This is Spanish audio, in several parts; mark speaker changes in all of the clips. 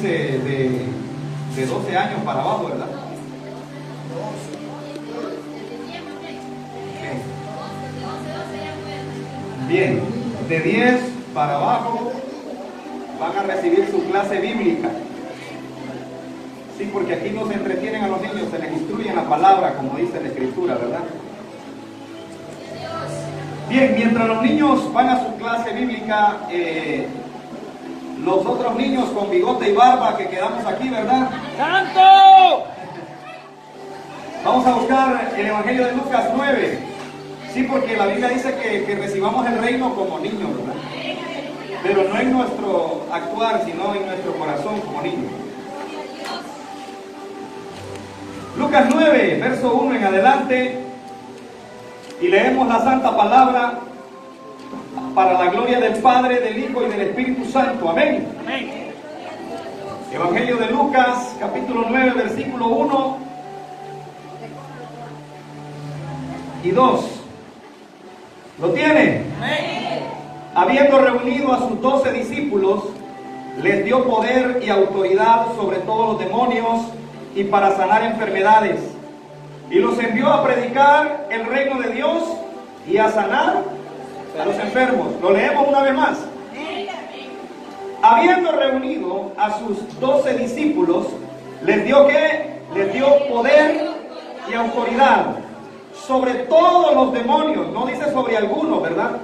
Speaker 1: dice de 12 años para abajo, ¿verdad? Bien, de 10 para abajo van a recibir su clase bíblica. Sí, porque aquí no se entretienen a los niños, se les instruye en la palabra, como dice la Escritura, ¿verdad? Bien, mientras los niños van a su clase bíblica, los otros niños con bigote y barba que quedamos aquí, ¿verdad?
Speaker 2: ¡Santo!
Speaker 1: Vamos a buscar el Evangelio de Lucas 9. Sí, porque la Biblia dice que recibamos el reino como niños, ¿verdad? Pero no en nuestro actuar, sino en nuestro corazón como niños. Lucas 9, verso 1 en adelante, y leemos la santa palabra para la gloria del Padre, del Hijo y del Espíritu Santo. Amén.
Speaker 2: Amén.
Speaker 1: Evangelio de Lucas, capítulo 9, versículo 1 y 2. ¿Lo tiene?
Speaker 2: Amén.
Speaker 1: Habiendo reunido a sus 12 discípulos, les dio poder y autoridad sobre todos los demonios y para sanar enfermedades. Y los envió a predicar el reino de Dios y a sanar a los enfermos. Lo leemos una vez más. Habiendo reunido a sus 12 discípulos, les dio ¿qué? Les dio poder y autoridad sobre todos los demonios. No dice sobre algunos, ¿verdad?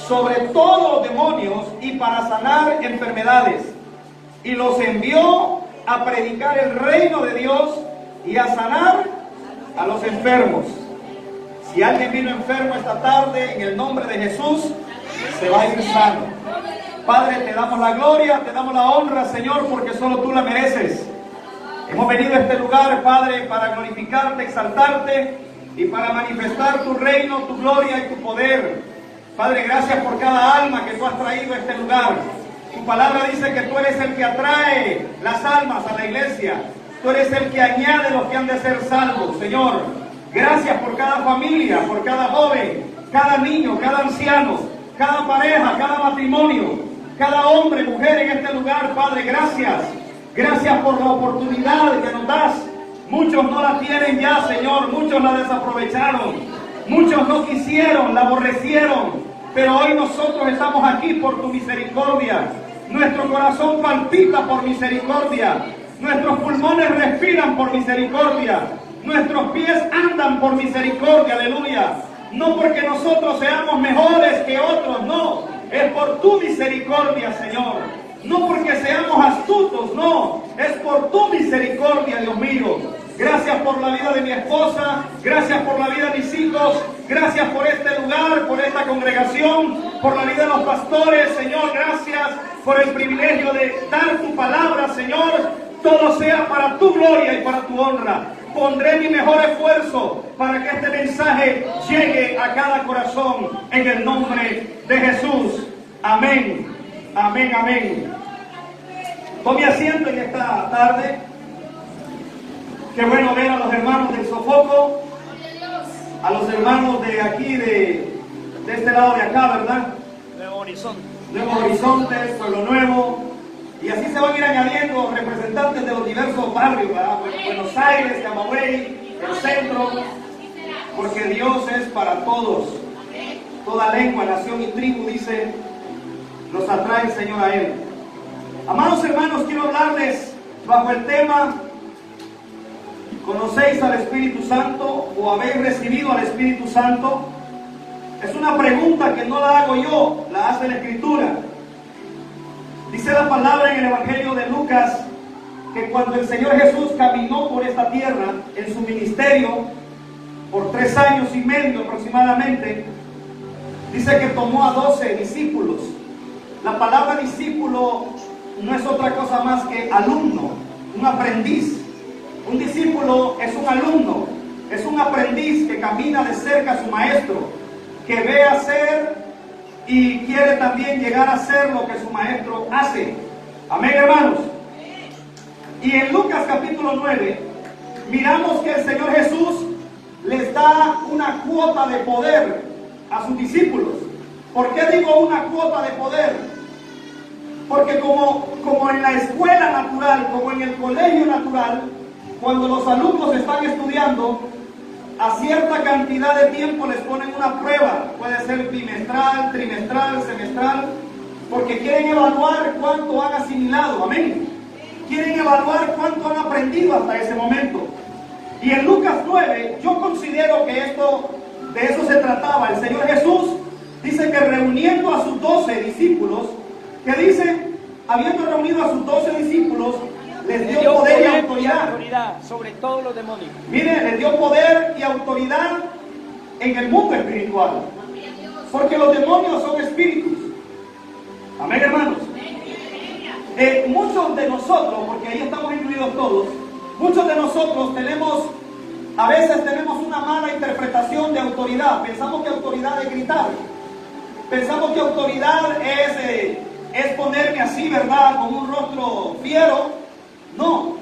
Speaker 1: Sobre todos los demonios y para sanar enfermedades. Y los envió a predicar el reino de Dios y a sanar a los enfermos. Si alguien vino enfermo esta tarde, en el nombre de Jesús, se va a ir sano. Padre, te damos la gloria, te damos la honra, Señor, porque solo tú la mereces. Hemos venido a este lugar, Padre, para glorificarte, exaltarte y para manifestar tu reino, tu gloria y tu poder. Padre, gracias por cada alma que tú has traído a este lugar. Tu palabra dice que tú eres el que atrae las almas a la iglesia. Tú eres el que añade los que han de ser salvos, Señor. Gracias por cada familia, por cada joven, cada niño, cada anciano, cada pareja, cada matrimonio, cada hombre, mujer en este lugar, Padre. Gracias. Gracias por la oportunidad que nos das. Muchos no la tienen ya, Señor. Muchos la desaprovecharon. Muchos no quisieron, la aborrecieron. Pero hoy nosotros estamos aquí por tu misericordia. Nuestro corazón palpita por misericordia. Nuestros pulmones respiran por misericordia. Nuestros pies andan por misericordia, aleluya. No porque nosotros seamos mejores que otros, no. Es por tu misericordia, Señor. No porque seamos astutos, no. Es por tu misericordia, Dios mío. Gracias por la vida de mi esposa. Gracias por la vida de mis hijos. Gracias por este lugar, por esta congregación, por la vida de los pastores, Señor. Gracias por el privilegio de dar tu palabra, Señor. Todo sea para tu gloria y para tu honra. Pondré mi mejor esfuerzo para que este mensaje llegue a cada corazón en el nombre de Jesús. Amén, amén, amén. Tome asiento en esta tarde. Qué bueno ver a los hermanos del Sofoco, a los hermanos de aquí, de este lado de acá, ¿verdad?
Speaker 2: Nuevo Horizonte.
Speaker 1: Nuevo Horizonte, Pueblo Nuevo. Y así se van a ir añadiendo representantes de los diversos barrios, ¿verdad? Buenos Aires, Camagüey, el centro, porque Dios es para todos. Toda lengua, nación y tribu, dice, nos atrae el Señor a Él. Amados hermanos, quiero hablarles bajo el tema: ¿conocéis al Espíritu Santo o habéis recibido al Espíritu Santo? Es una pregunta que no la hago yo, la hace la Escritura. Dice la palabra en el Evangelio de Lucas que cuando el Señor Jesús caminó por esta tierra en su ministerio por 3 años y medio aproximadamente, dice que tomó a 12 discípulos. La palabra discípulo no es otra cosa más que alumno, un aprendiz. Un discípulo es un alumno, es un aprendiz que camina de cerca a su maestro, que ve hacer y quiere también llegar a hacer lo que su maestro hace. Amén, hermanos. Y en Lucas capítulo 9 miramos que el Señor Jesús les da una cuota de poder a sus discípulos. ¿Por qué digo una cuota de poder? Porque como en la escuela natural, como en el colegio natural, cuando los alumnos están estudiando, a cierta cantidad de tiempo les ponen una prueba, puede ser bimestral, trimestral, semestral, porque quieren evaluar cuánto han asimilado, amén. Quieren evaluar cuánto han aprendido hasta ese momento. Y en Lucas 9, yo considero que de eso se trataba. El Señor Jesús dice que reuniendo a sus 12 discípulos, que dice, habiendo reunido a sus 12 discípulos, les dio poder y autoridad
Speaker 2: sobre todos los demonios.
Speaker 1: Mire, les dio poder y autoridad en el mundo espiritual. Porque los demonios son espíritus. Amén, hermanos. Muchos de nosotros, porque ahí estamos incluidos todos, muchos de nosotros a veces tenemos una mala interpretación de autoridad. Pensamos que autoridad es gritar. Pensamos que autoridad es ponerme así, ¿verdad? Con un rostro fiero. No.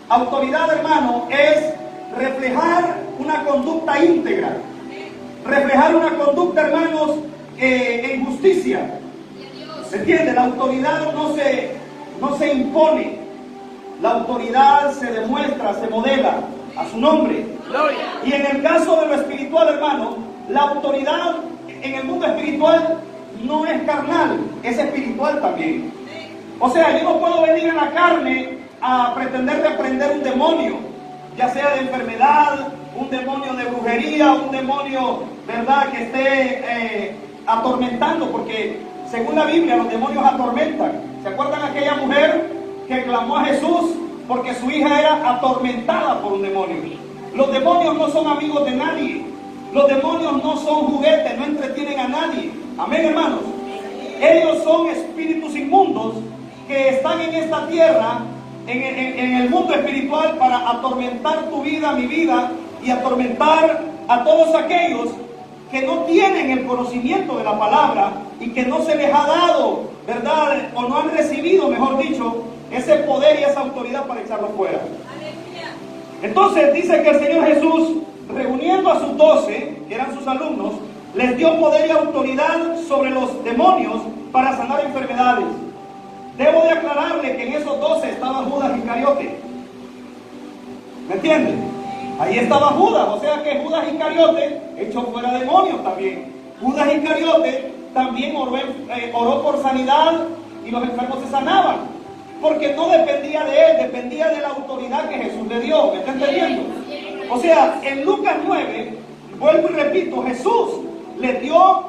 Speaker 1: Autoridad, hermano, es reflejar una conducta íntegra. Reflejar una conducta, hermanos, en justicia. ¿Se entiende? La autoridad no se impone. La autoridad se demuestra, se modela a su nombre.
Speaker 2: Gloria.
Speaker 1: Y en el caso de lo espiritual, hermano, la autoridad en el mundo espiritual no es carnal, es espiritual también. O sea, yo no puedo venir en la carne a pretender reprender un demonio, ya sea de enfermedad, un demonio de brujería, un demonio, ¿verdad?, que esté atormentando, porque según la Biblia los demonios atormentan. ¿Se acuerdan aquella mujer que clamó a Jesús porque su hija era atormentada por un demonio? Los demonios no son amigos de nadie. Los demonios no son juguetes, no entretienen a nadie. Amén, hermanos. Ellos son espíritus inmundos que están en esta tierra, en el mundo espiritual, para atormentar tu vida, mi vida, y atormentar a todos aquellos que no tienen el conocimiento de la palabra y que no se les ha dado, ¿verdad?, o no han recibido, mejor dicho, ese poder y esa autoridad para echarlo fuera. Entonces dice que el Señor Jesús, reuniendo a sus 12, que eran sus alumnos, les dio poder y autoridad sobre los demonios para sanar enfermedades. Debo de aclararle que en esos 12 estaba Judas Iscariote. ¿Me entienden? Ahí estaba Judas, o sea que Judas Iscariote echó fuera demonios también. Judas Iscariote también oró por sanidad y los enfermos se sanaban. Porque no dependía de él, dependía de la autoridad que Jesús le dio. ¿Me está entendiendo? O sea, en Lucas 9, vuelvo y repito, Jesús le dio,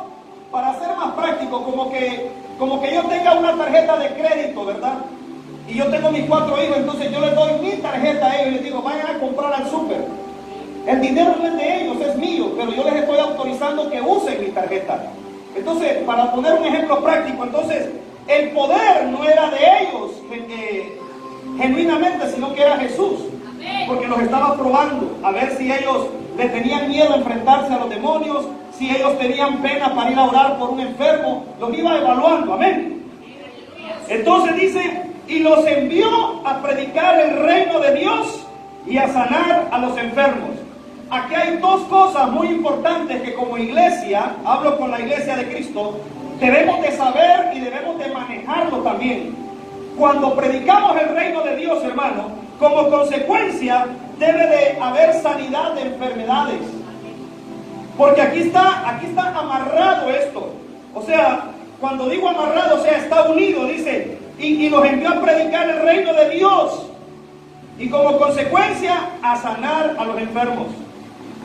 Speaker 1: para ser más práctico, como que yo tenga una tarjeta de crédito, ¿verdad? Y yo tengo mis 4 hijos, entonces yo les doy mi tarjeta a ellos y les digo, vayan a comprar al súper. El dinero no es de ellos, es mío, pero yo les estoy autorizando que usen mi tarjeta. Entonces, para poner un ejemplo práctico, entonces, el poder no era de ellos genuinamente, sino que era Jesús. Porque los estaba probando, a ver si ellos le tenían miedo a enfrentarse a los demonios, si ellos tenían pena para ir a orar por un enfermo, los iba evaluando, amén. Entonces dice, y los envió a predicar el reino de Dios y a sanar a los enfermos. Aquí hay 2 cosas muy importantes que como iglesia, hablo con la iglesia de Cristo, debemos de saber y debemos de manejarlo también. Cuando predicamos el reino de Dios, hermano, como consecuencia debe de haber sanidad de enfermedades. Porque aquí está amarrado esto. O sea, cuando digo amarrado, o sea, está unido, dice, y los envió a predicar el reino de Dios. Y como consecuencia, a sanar a los enfermos.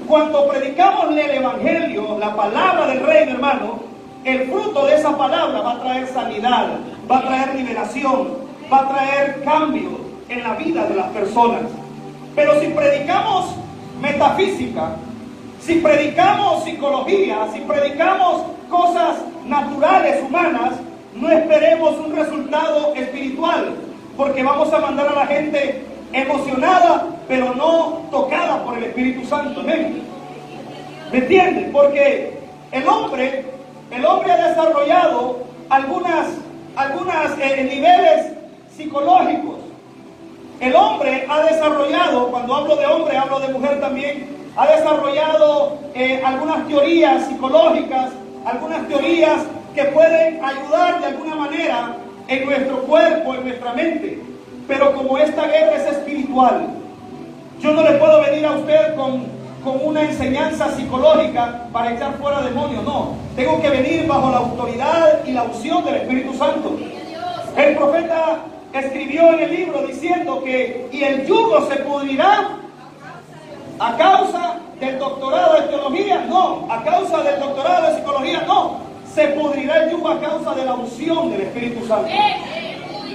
Speaker 1: Cuando predicamos el evangelio, la palabra del reino, hermano, el fruto de esa palabra va a traer sanidad, va a traer liberación, va a traer cambio en la vida de las personas. Pero si predicamos metafísica, si predicamos psicología, si predicamos cosas naturales, humanas, no esperemos un resultado espiritual, porque vamos a mandar a la gente emocionada, pero no tocada por el Espíritu Santo. ¿Me entienden? Porque el hombre ha desarrollado algunas niveles psicológicos. El hombre ha desarrollado, cuando hablo de hombre, hablo de mujer también, ha desarrollado algunas teorías psicológicas, algunas teorías que pueden ayudar de alguna manera en nuestro cuerpo, en nuestra mente. Pero como esta guerra es espiritual, yo no le puedo venir a usted con una enseñanza psicológica para echar fuera demonios, no. Tengo que venir bajo la autoridad y la unción del Espíritu Santo. El profeta escribió en el libro diciendo que y el yugo se pudrirá a causa del doctorado de teología, no. A causa del doctorado de psicología, no. Se pudrirá el yugo a causa de la unción del Espíritu Santo.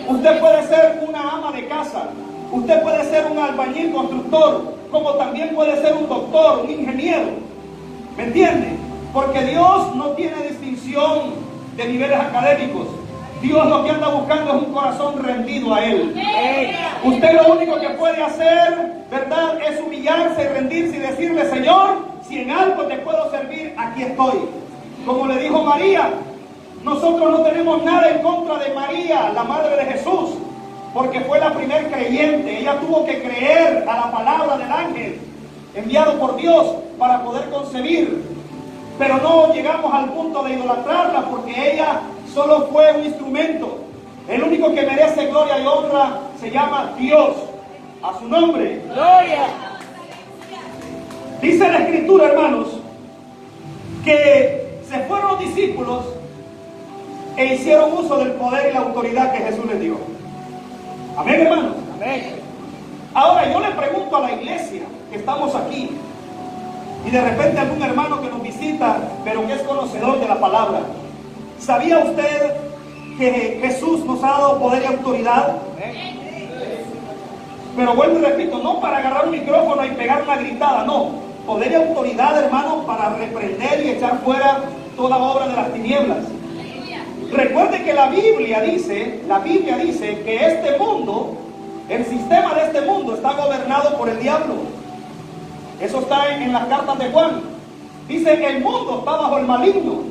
Speaker 1: Usted puede ser una ama de casa, usted puede ser un albañil constructor, como también puede ser un doctor, un ingeniero. ¿Me entiende? Porque Dios no tiene distinción de niveles académicos. Dios lo que anda buscando es un corazón rendido a Él. Usted lo único que puede hacer, ¿verdad?, es humillarse y rendirse y decirle: Señor, si en algo te puedo servir, aquí estoy. Como le dijo María, nosotros no tenemos nada en contra de María, la madre de Jesús, porque fue la primer creyente. Ella tuvo que creer a la palabra del ángel enviado por Dios para poder concebir. Pero no llegamos al punto de idolatrarla, porque ella solo fue un instrumento. El único que merece gloria y honra se llama Dios. A su nombre.
Speaker 2: Gloria.
Speaker 1: Dice la Escritura, hermanos, que se fueron los discípulos e hicieron uso del poder y la autoridad que Jesús les dio. Amén, hermanos.
Speaker 2: Amén.
Speaker 1: Ahora yo le pregunto a la iglesia que estamos aquí, y de repente algún hermano que nos visita, pero que es conocedor de la palabra: ¿sabía usted que Jesús nos ha dado poder y autoridad? Pero vuelvo y repito, no para agarrar un micrófono y pegar una gritada, no. Poder y autoridad, hermano, para reprender y echar fuera toda obra de las tinieblas. Recuerde que la Biblia dice que este mundo, el sistema de este mundo está gobernado por el diablo. Eso está en las cartas de Juan. Dice que el mundo está bajo el maligno.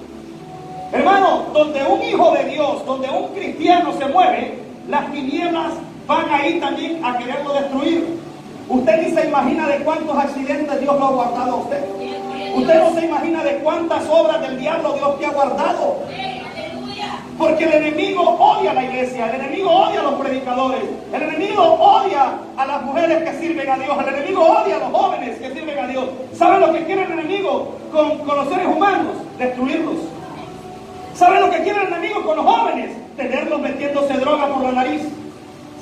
Speaker 1: Hermano, donde un hijo de Dios, donde un cristiano se mueve, las tinieblas van ahí también a quererlo destruir. Usted ni se imagina de cuántos accidentes Dios lo ha guardado a usted. Usted no se imagina de cuántas obras del diablo Dios te ha guardado. Porque el enemigo odia a la iglesia, el enemigo odia a los predicadores, el enemigo odia a las mujeres que sirven a Dios, el enemigo odia a los jóvenes que sirven a Dios. ¿Sabe lo que quiere el enemigo con los seres humanos? Destruirlos. ¿Sabe lo que quiere el enemigo con los jóvenes? Tenerlos metiéndose droga por la nariz.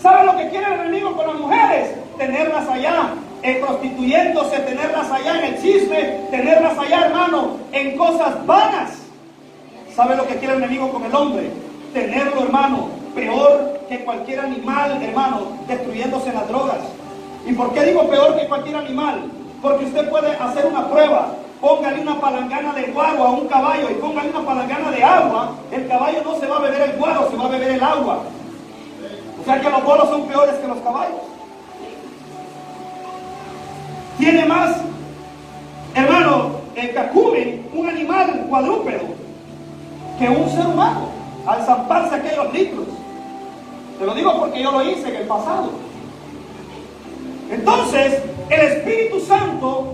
Speaker 1: ¿Sabe lo que quiere el enemigo con las mujeres? Tenerlas allá prostituyéndose, tenerlas allá en el chisme, tenerlas allá, hermano, en cosas vanas. ¿Sabe lo que quiere el enemigo con el hombre? Tenerlo, hermano, peor que cualquier animal, hermano, destruyéndose en las drogas. ¿Y por qué digo peor que cualquier animal? Porque usted puede hacer una prueba. Póngale una palangana de guaro a un caballo y póngale una palangana de agua. El caballo no se va a beber el guaro, se va a beber el agua. O sea que los bolos son peores que los caballos. Tiene más, hermano, el cacumen, un animal cuadrúpedo, que un ser humano al zamparse aquellos litros. Te lo digo porque yo lo hice en el pasado. Entonces, el Espíritu Santo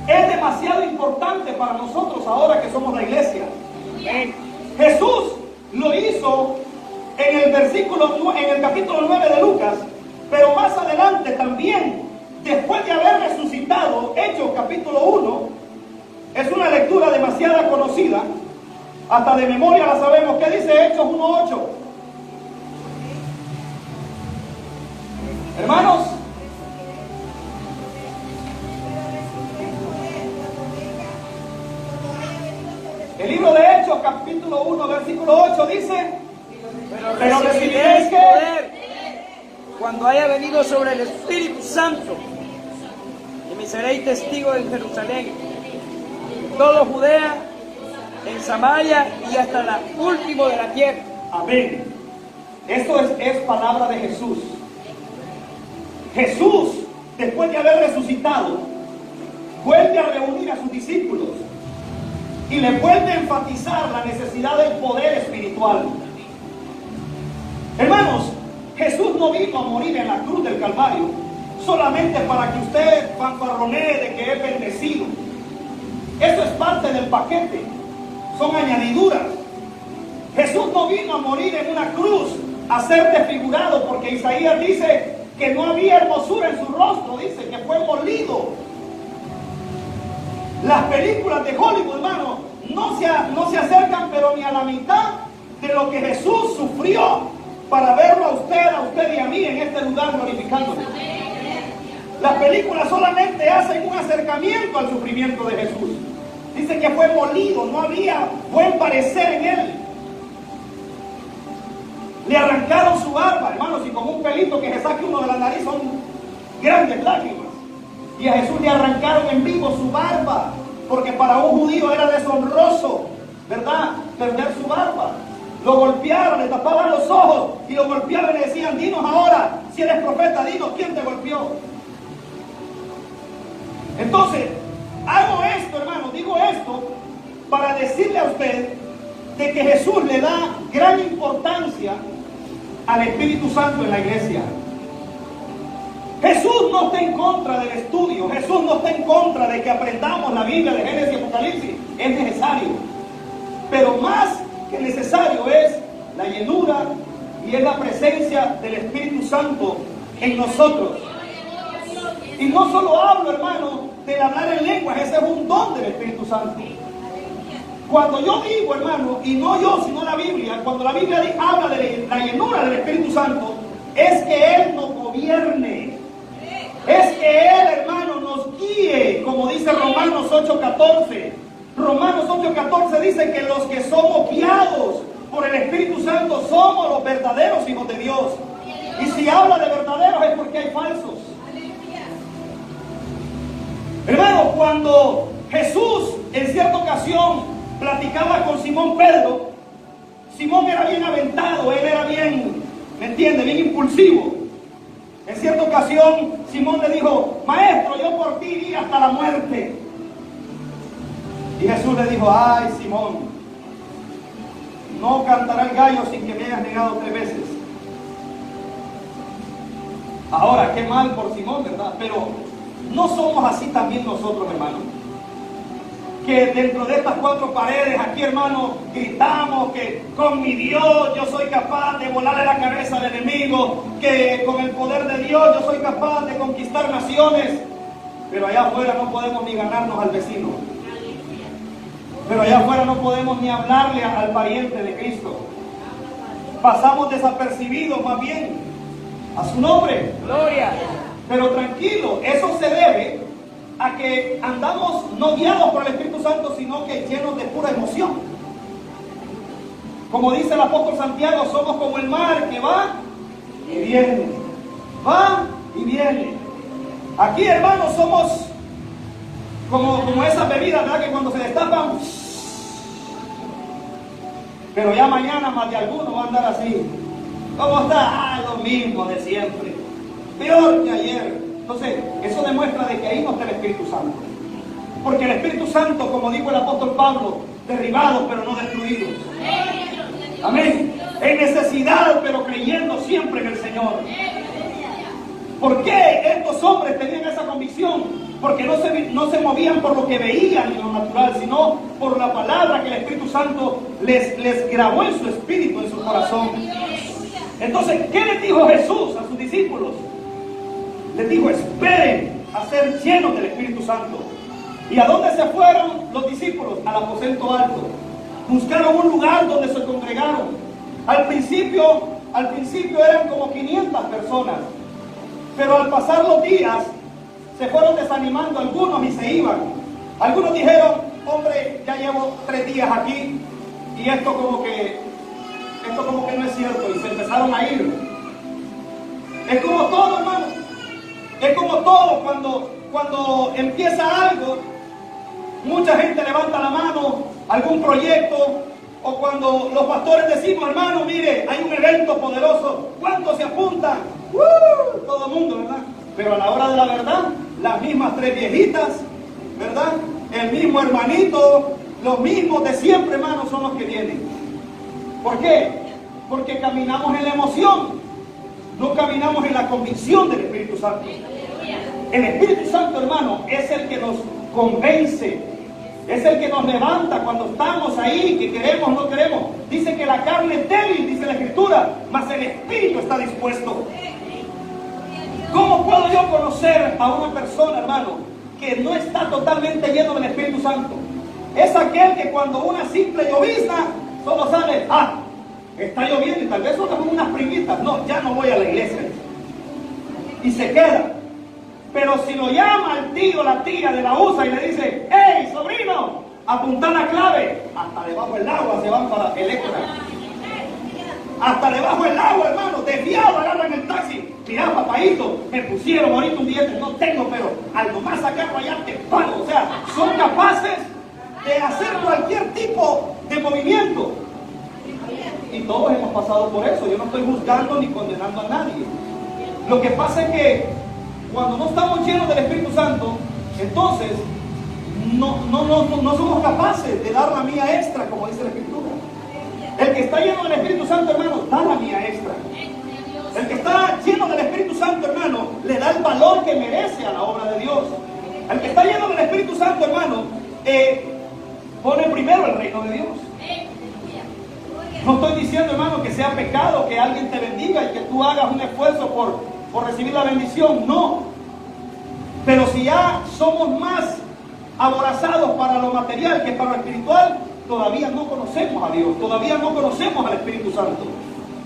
Speaker 1: es demasiado importante para nosotros ahora que somos la iglesia. Jesús lo hizo en el capítulo 9 de Lucas, pero más adelante también, después de haber resucitado, Hechos capítulo 1, es una lectura demasiado conocida. Hasta de memoria la sabemos. ¿Qué dice Hechos 1:8? Hermanos, el libro de Hechos, capítulo 1, versículo 8 dice: pero recibiréis
Speaker 2: poder cuando haya venido sobre el Espíritu Santo, y me seréis testigo en Jerusalén, en toda Judea, en Samaria y hasta la última de la tierra.
Speaker 1: Amén. Esto es palabra de Jesús. Jesús, después de haber resucitado, vuelve a reunir a sus discípulos y le vuelve a enfatizar la necesidad del poder espiritual. Hermanos, Jesús no vino a morir en la cruz del Calvario solamente para que usted fanfarronee de que es bendecido. Eso es parte del paquete. Son añadiduras. Jesús no vino a morir en una cruz a ser desfigurado, porque Isaías dice que no había hermosura en su rostro, dice que fue molido. Las películas de Hollywood, hermano, no se acercan pero ni a la mitad de lo que Jesús sufrió para verlo a usted y a mí en este lugar glorificándole. Las películas solamente hacen un acercamiento al sufrimiento de Jesús. Dice que fue molido, no había buen parecer en él. Le arrancaron su barba, hermanos, y con un pelito que se saque uno de la nariz son grandes lágrimas. Y a Jesús le arrancaron en vivo su barba, porque para un judío era deshonroso, ¿verdad?, perder su barba. Lo golpearon, le tapaban los ojos y lo golpeaban y le decían: dinos ahora, si eres profeta, dinos quién te golpeó. Entonces, hago esto, hermano, digo esto para decirle a usted de que Jesús le da gran importancia al Espíritu Santo en la iglesia. Jesús no está en contra del estudio, Jesús no está en contra de que aprendamos la Biblia de Génesis y Apocalipsis, es necesario. Pero más que necesario es la llenura y es la presencia del Espíritu Santo en nosotros. Y no solo hablo, hermano, del hablar en lenguas, ese es un don del Espíritu Santo. Cuando yo digo, hermano, y no yo, sino la Biblia, cuando la Biblia habla de la llenura del Espíritu Santo, es que Él nos gobierne. Es que Él, hermano, nos guíe, como dice Romanos 8:14. Romanos 8:14 dice que los que somos guiados por el Espíritu Santo somos los verdaderos hijos de Dios. Y si habla de verdaderos es porque hay falsos. Hermano, cuando Jesús en cierta ocasión platicaba con Simón Pedro, Simón era bien aventado, él era bien, ¿me entiende?, bien impulsivo. En cierta ocasión Simón le dijo: maestro, yo por ti iría hasta la muerte. Y Jesús le dijo: ay, Simón, no cantará el gallo sin que me hayas negado 3 veces. Ahora, qué mal por Simón, ¿verdad? Pero no somos así también nosotros, hermano. Que dentro de estas 4 paredes aquí, hermano, gritamos que con mi Dios yo soy capaz de volarle la cabeza al enemigo, que con el poder de Dios yo soy capaz de conquistar naciones. Pero allá afuera no podemos ni ganarnos al vecino. Pero allá afuera no podemos ni hablarle al pariente de Cristo. Pasamos desapercibidos más bien. A su nombre.
Speaker 2: Gloria.
Speaker 1: Pero tranquilo, eso se debe a que andamos no guiados por el Espíritu Santo, sino que llenos de pura emoción. Como dice el apóstol Santiago, somos como el mar que va y viene. Va y viene. Aquí, hermanos, somos como esas bebidas, ¿verdad?, que cuando se destapan, pero ya mañana más de alguno va a andar así. ¿Cómo está? Lo mismo de siempre. Peor que ayer. Entonces, eso demuestra de que ahí no está el Espíritu Santo. Porque el Espíritu Santo, como dijo el apóstol Pablo, derribados pero no destruidos. Amén. En necesidad pero creyendo siempre en el Señor. ¿Por qué estos hombres tenían esa convicción? Porque no se movían por lo que veían en lo natural, sino por la palabra que el Espíritu Santo les grabó en su espíritu, en su corazón. Entonces, ¿qué les dijo Jesús a sus discípulos? Les dijo: esperen a ser llenos del Espíritu Santo. ¿Y a dónde se fueron los discípulos? Al aposento alto. Buscaron un lugar donde se congregaron. Al principio eran como 500 personas. Pero al pasar los días, se fueron desanimando algunos y se iban. Algunos dijeron: hombre, ya llevo 3 días aquí y esto como que no es cierto, y se empezaron a ir. Es como todo, hermano. Es como todo, cuando empieza algo, mucha gente levanta la mano, algún proyecto, o cuando los pastores decimos: hermano, mire, hay un evento poderoso, ¿cuántos se apuntan? Todo el mundo, ¿verdad? Pero a la hora de la verdad, las mismas 3 viejitas, ¿verdad? El mismo hermanito, los mismos de siempre, hermanos, son los que vienen. ¿Por qué? Porque caminamos en la emoción, no caminamos en la convicción del Espíritu Santo. El Espíritu Santo, hermano, es el que nos convence, Es el que nos levanta cuando estamos ahí, que queremos o no queremos. Dice que la carne es débil, dice la Escritura, mas el Espíritu está dispuesto. ¿Cómo puedo yo conocer a una persona, hermano, que no está totalmente lleno del Espíritu Santo? Es aquel que cuando una simple llovizna solo sale, está lloviendo y tal vez son unas primitas. No, ya no voy a la iglesia. Y se queda. Pero si lo llama el tío, la tía de la USA y le dice, hey, sobrino, apunta la clave, hasta debajo del agua se van para Electra. Hasta debajo del agua, hermano, desviado, agarran el taxi. Mira, papadito, me pusieron ahorita un billete, no tengo, pero algo más sacarlo allá te pago. O sea, son capaces de hacer cualquier tipo de movimiento. Y todos hemos pasado por eso. Yo no estoy juzgando ni condenando a nadie. Lo que pasa es que cuando no estamos llenos del Espíritu Santo, entonces no somos capaces de dar la mía extra, como dice la Escritura. El que está lleno del Espíritu Santo, hermano, da la mía extra. El que está lleno del Espíritu Santo, hermano, le da el valor que merece a la obra de Dios. El que está lleno del Espíritu Santo, hermano, pone primero el reino de Dios. No estoy diciendo, hermano, que sea pecado que alguien te bendiga y que tú hagas un esfuerzo por recibir la bendición. No. Pero si ya somos más aborazados para lo material que para lo espiritual, todavía no conocemos a Dios, todavía no conocemos al Espíritu Santo.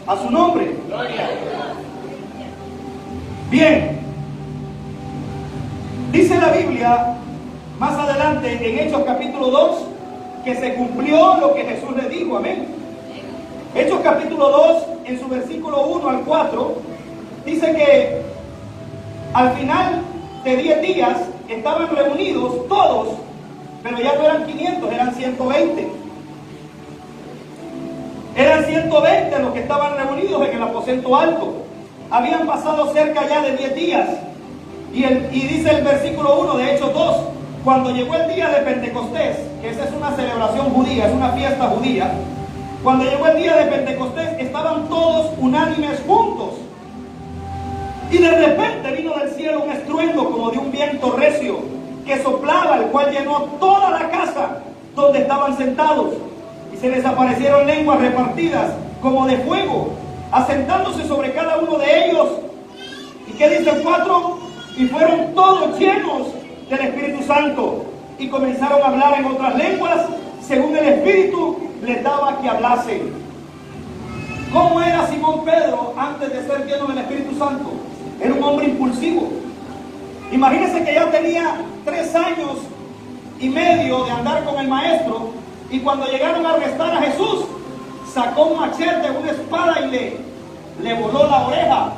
Speaker 1: A su nombre. Gloria. Bien. Dice la Biblia, más adelante en Hechos capítulo 2, que se cumplió lo que Jesús le dijo. Amén. Hechos capítulo 2, en su versículo 1 al 4, dice que al final de 10 días estaban reunidos todos, pero ya no eran 500, eran 120. Eran 120 los que estaban reunidos en el aposento alto. Habían pasado cerca ya de 10 días. Y dice el versículo 1 de Hechos 2, cuando llegó el día de Pentecostés, que esa es una celebración judía, es una fiesta judía. Cuando llegó el día de Pentecostés, estaban todos unánimes juntos. Y de repente vino del cielo un estruendo como de un viento recio que soplaba, el cual llenó toda la casa donde estaban sentados. Y se les aparecieron lenguas repartidas como de fuego, asentándose sobre cada uno de ellos. ¿Y qué dice el 4? Y fueron todos llenos del Espíritu Santo y comenzaron a hablar en otras lenguas según el Espíritu les daba que hablasen. ¿Cómo era Simón Pedro antes de ser lleno del Espíritu Santo? Era un hombre impulsivo. Imagínense que ya tenía 3 años y medio de andar con el maestro, y cuando llegaron a arrestar a Jesús, sacó un machete, una espada y le voló la oreja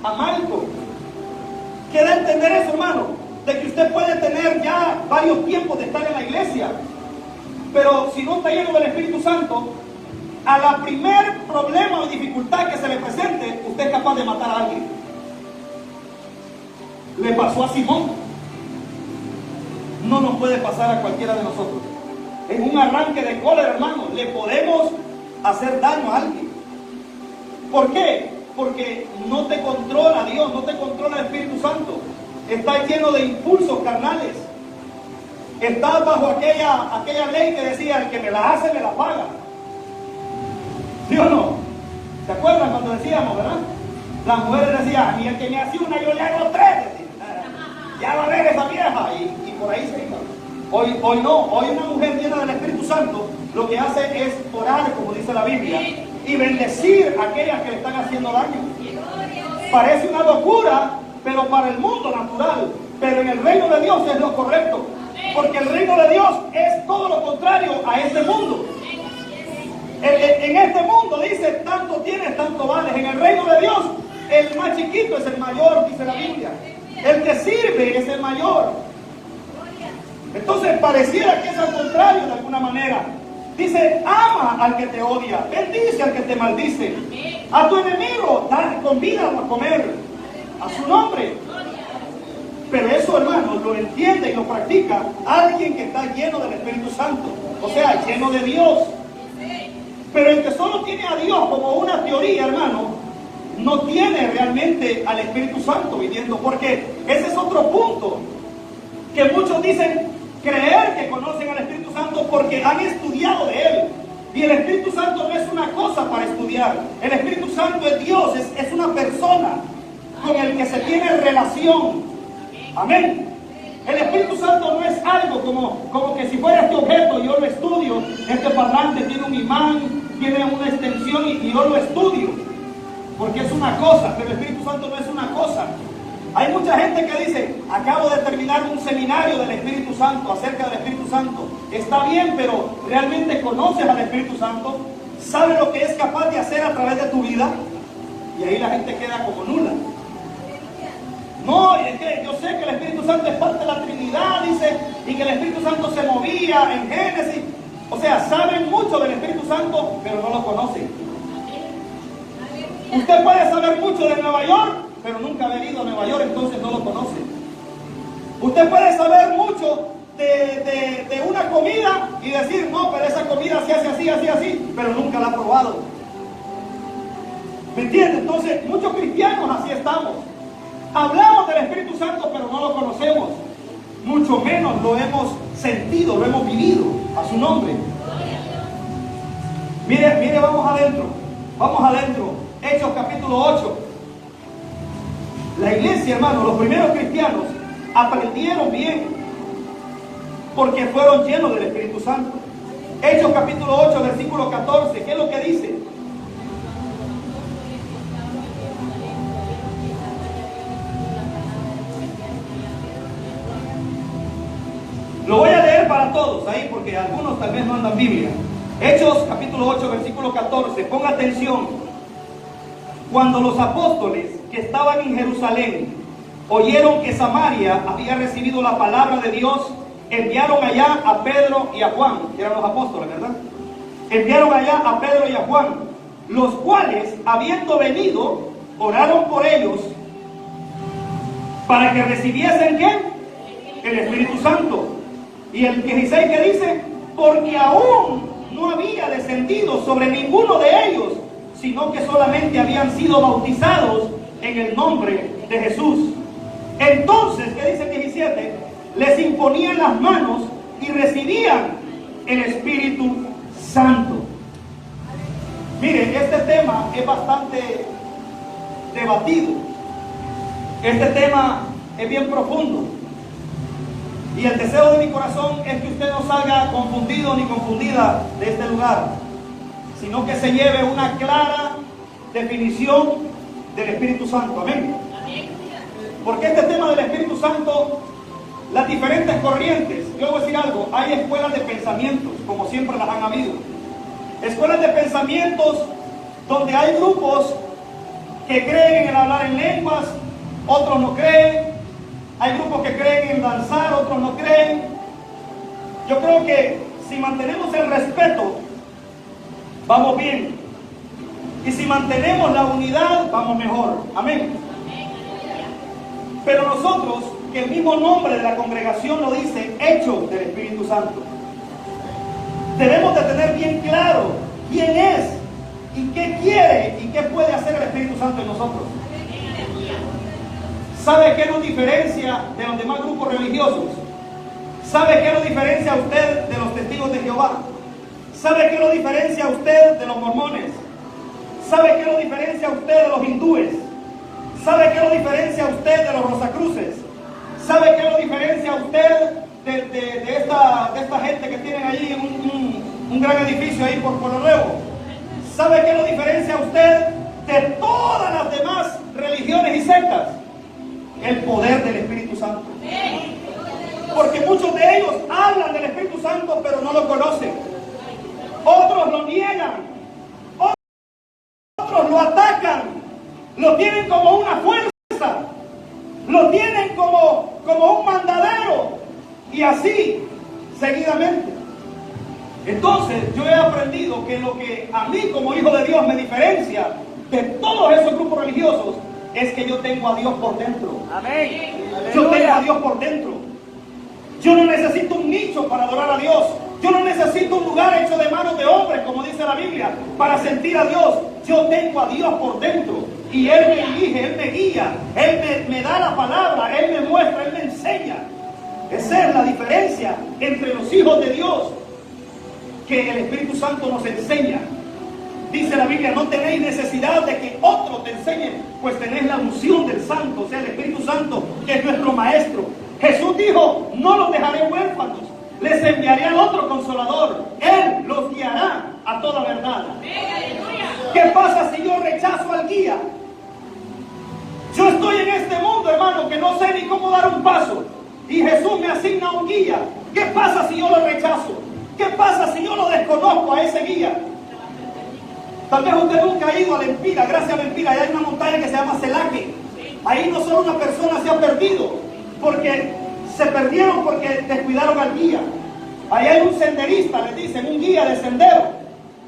Speaker 1: a Malco. ¿Qué da a entender eso, hermano? De que usted puede tener ya varios tiempos de estar en la iglesia, pero si no está lleno del Espíritu Santo, a la primer problema o dificultad que se le presente, usted es capaz de matar a alguien. Le pasó a Simón. No nos puede pasar a cualquiera de nosotros. En un arranque de cólera, hermano, le podemos hacer daño a alguien. ¿Por qué? Porque no te controla Dios, no te controla el Espíritu Santo. Estás lleno de impulsos carnales. Estás bajo aquella ley que decía, el que me la hace, me la paga. ¿Sí o no? ¿Se acuerdan cuando decíamos, verdad? Las mujeres decían, y el que me hace una, yo le hago 3. Ya va a ver esa vieja. Y por ahí se iba. Hoy no. Hoy una mujer llena del Espíritu Santo lo que hace es orar, como dice la Biblia, y bendecir a aquellas que le están haciendo daño. Parece una locura, pero para el mundo natural. Pero en el reino de Dios es lo correcto. Porque el reino de Dios es todo lo contrario a este mundo. En este mundo dice, tanto tienes, tanto vales. En el reino de Dios, el más chiquito es el mayor, dice la Biblia. El que sirve es el mayor. Entonces pareciera que es al contrario de alguna manera. Dice, ama al que te odia, bendice al que te maldice. A tu enemigo, convídalo a comer a su nombre. Pero eso, hermanos, lo entiende y lo practica alguien que está lleno del Espíritu Santo. O sea, lleno de Dios. Pero el que solo tiene a Dios como una teoría, hermano, no tiene realmente al Espíritu Santo viviendo. Porque ese es otro punto. Que muchos dicen creer que conocen al Espíritu Santo porque han estudiado de Él. Y el Espíritu Santo no es una cosa para estudiar. El Espíritu Santo es Dios, es una persona con el que se tiene relación. Amén. El Espíritu Santo no es algo como que si fuera este objeto, yo lo estudio, este parlante tiene un imán, tiene una extensión y yo lo estudio. Porque es una cosa, pero el Espíritu Santo no es una cosa. Hay mucha gente que dice, acabo de terminar un seminario del Espíritu Santo, acerca del Espíritu Santo. Está bien, pero ¿realmente conoces al Espíritu Santo? ¿Sabes lo que es capaz de hacer a través de tu vida? Y ahí la gente queda como nula. No, es que yo sé que el Espíritu Santo es parte de la Trinidad, dice, y que el Espíritu Santo se movía en Génesis. O sea, saben mucho del Espíritu Santo, pero no lo conocen. Usted puede saber mucho de Nueva York, pero nunca haber ido a Nueva York, entonces no lo conoce. Usted puede saber mucho de una comida y decir, no, pero esa comida se hace así, así, así, pero nunca la ha probado. ¿Me entiende? Entonces, muchos cristianos así estamos. Hablamos del Espíritu Santo, pero no lo conocemos. Mucho menos lo hemos sentido, lo hemos vivido. A su nombre. Mire, vamos adentro. Vamos adentro. Hechos capítulo 8. La iglesia, hermano, los primeros cristianos aprendieron bien porque fueron llenos del Espíritu Santo. Hechos capítulo 8, versículo 14. ¿Qué es lo que dice? Lo voy a leer para todos ahí porque algunos tal vez no andan Biblia. Hechos capítulo 8, versículo 14. Ponga atención. Cuando los apóstoles que estaban en Jerusalén oyeron que Samaria había recibido la palabra de Dios, enviaron allá a Pedro y a Juan, que eran los apóstoles, ¿verdad? Enviaron allá a Pedro y a Juan, los cuales, habiendo venido, oraron por ellos para que recibiesen ¿qué? El Espíritu Santo. Y el 16 que dice, porque aún no había descendido sobre ninguno de ellos, sino que solamente habían sido bautizados en el nombre de Jesús. Entonces, ¿qué dice el 17? Les imponían las manos y recibían el Espíritu Santo. Miren, este tema es bastante debatido. Este tema es bien profundo. Y el deseo de mi corazón es que usted no salga confundido ni confundida de este lugar, sino que se lleve una clara definición del Espíritu Santo. Amén. Porque este tema del Espíritu Santo, las diferentes corrientes, yo voy a decir algo, hay escuelas de pensamientos, como siempre las han habido. Escuelas de pensamientos donde hay grupos que creen en el hablar en lenguas, otros no creen. Hay grupos que creen en danzar, otros no creen. Yo creo que si mantenemos el respeto, vamos bien. Y si mantenemos la unidad, vamos mejor. Amén. Pero nosotros, que el mismo nombre de la congregación lo dice, hechos del Espíritu Santo, debemos de tener bien claro quién es y qué quiere y qué puede hacer el Espíritu Santo en nosotros. ¿Sabe qué nos diferencia de los demás grupos religiosos? ¿Sabe qué nos diferencia a usted de los testigos de Jehová? ¿Sabe qué nos diferencia a usted de los mormones? ¿Sabe qué nos diferencia a usted de los hindúes? ¿Sabe qué nos diferencia a usted de los rosacruces? ¿Sabe qué nos diferencia a usted de esta gente que tienen allí un gran edificio ahí por Pueblo Nuevo? ¿Sabe qué nos diferencia a usted de todas las demás religiones y sectas? El poder del Espíritu Santo. Porque muchos de ellos hablan del Espíritu Santo, pero no lo conocen. Otros lo niegan. Otros lo atacan. Lo tienen como una fuerza. Lo tienen como un mandadero. Y así, seguidamente. Entonces, yo he aprendido que lo que a mí como hijo de Dios me diferencia de todos esos grupos religiosos es que yo tengo a Dios por dentro.
Speaker 2: Amén.
Speaker 1: Yo tengo a Dios por dentro. Yo no necesito un nicho para adorar a Dios. Yo no necesito un lugar hecho de manos de hombres, como dice la Biblia, para sentir a Dios. Yo tengo a Dios por dentro. Y Él me dirige, Él me guía, Él me da la palabra, Él me muestra, Él me enseña. Esa es la diferencia entre los hijos de Dios, que el Espíritu Santo nos enseña. Dice la Biblia, no tenéis necesidad de que otro te enseñe, pues tenéis la unción del Santo, o sea, el Espíritu Santo, que es nuestro Maestro. Jesús dijo, no los dejaré huérfanos, les enviaré al otro Consolador. Él los guiará a toda verdad. ¿Qué pasa si yo rechazo al guía? Yo estoy en este mundo, hermano, que no sé ni cómo dar un paso, y Jesús me asigna un guía. ¿Qué pasa si yo lo rechazo? ¿Qué pasa si yo lo desconozco a ese guía? Tal vez usted nunca ha ido a Lempira. Gracias a Lempira, allá hay una montaña que se llama Celaque. Ahí no solo una persona se ha perdido, porque se perdieron porque descuidaron al guía. Ahí hay un senderista, les dicen, un guía de sendero.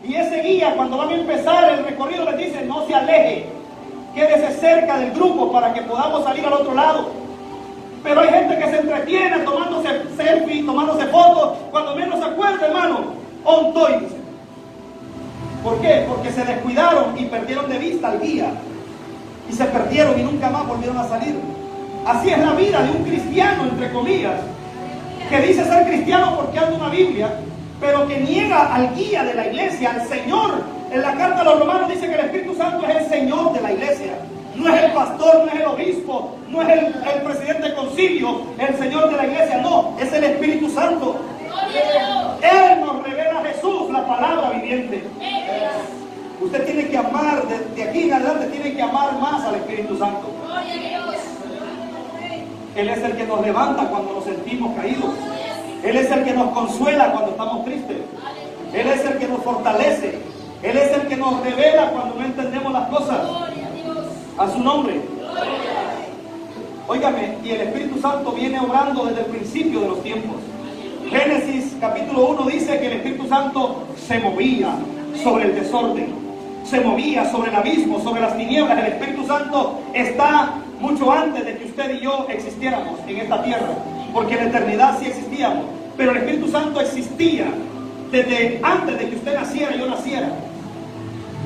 Speaker 1: Y ese guía, cuando van a empezar el recorrido, les dice, no se aleje, quédese cerca del grupo para que podamos salir al otro lado. Pero hay gente que se entretiene tomándose selfies, tomándose fotos, cuando menos se acuerda, hermano, ontoy, dice. ¿Por qué? Porque se descuidaron y perdieron de vista al guía. Y se perdieron y nunca más volvieron a salir. Así es la vida de un cristiano, entre comillas, que dice ser cristiano porque anda una Biblia, pero que niega al guía de la iglesia, al Señor. En la carta a los Romanos dice que el Espíritu Santo es el Señor de la iglesia. No es el pastor, no es el obispo, no es el presidente del concilio, el Señor de la iglesia, no, es el Espíritu Santo. Él nos revela a Jesús, la palabra viviente. Usted tiene que amar, de aquí en adelante tiene que amar más al Espíritu Santo. Él es el que nos levanta cuando nos sentimos caídos. Él es el que nos consuela cuando estamos tristes. Él es el que nos fortalece. Él es el que nos revela cuando no entendemos las cosas. A su nombre. Óigame, y el Espíritu Santo viene obrando desde el principio de los tiempos. Génesis capítulo 1 dice que el Espíritu Santo se movía sobre el desorden, se movía sobre el abismo, sobre las tinieblas. El Espíritu Santo está mucho antes de que usted y yo existiéramos en esta tierra, porque en la eternidad sí existíamos, pero el Espíritu Santo existía desde antes de que usted naciera y yo naciera.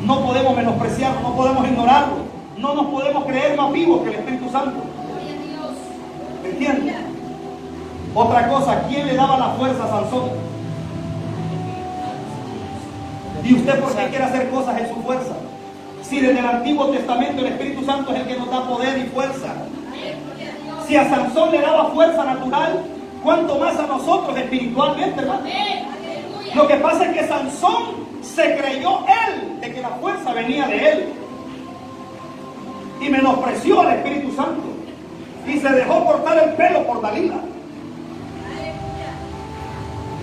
Speaker 1: No podemos menospreciarlo, no podemos ignorarlo, no nos podemos creer más vivos que el Espíritu Santo. ¿Me entiende? Otra cosa, ¿quién le daba la fuerza a Sansón? ¿Y usted por qué quiere hacer cosas en su fuerza? Si desde el Antiguo Testamento el Espíritu Santo es el que nos da poder y fuerza. Si a Sansón le daba fuerza natural, ¿cuánto más a nosotros espiritualmente, hermano? Lo que pasa es que Sansón se creyó él de que la fuerza venía de él y menospreció al Espíritu Santo y se dejó cortar el pelo por Dalila.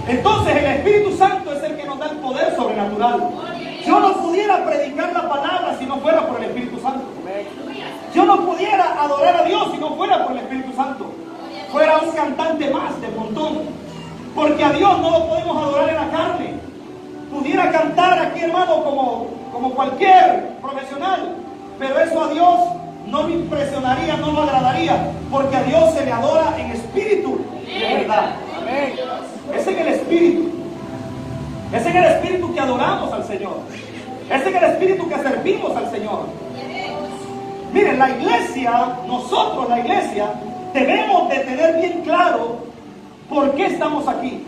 Speaker 1: Entonces el Espíritu Santo es el que nos da el poder sobrenatural. Yo no pudiera predicar la palabra si no fuera por el Espíritu Santo. Yo no pudiera adorar a Dios si no fuera por el Espíritu Santo. Fuera un cantante más del montón. Porque a Dios no lo podemos adorar en la carne. Pudiera cantar aquí, hermano, como cualquier profesional, pero eso a Dios no me impresionaría, no me agradaría, porque a Dios se le adora en espíritu y en verdad. Amén. Es en el espíritu. Es en el espíritu que adoramos al Señor. Es en el espíritu que servimos al Señor. Miren, la iglesia, nosotros la iglesia, debemos de tener bien claro por qué estamos aquí.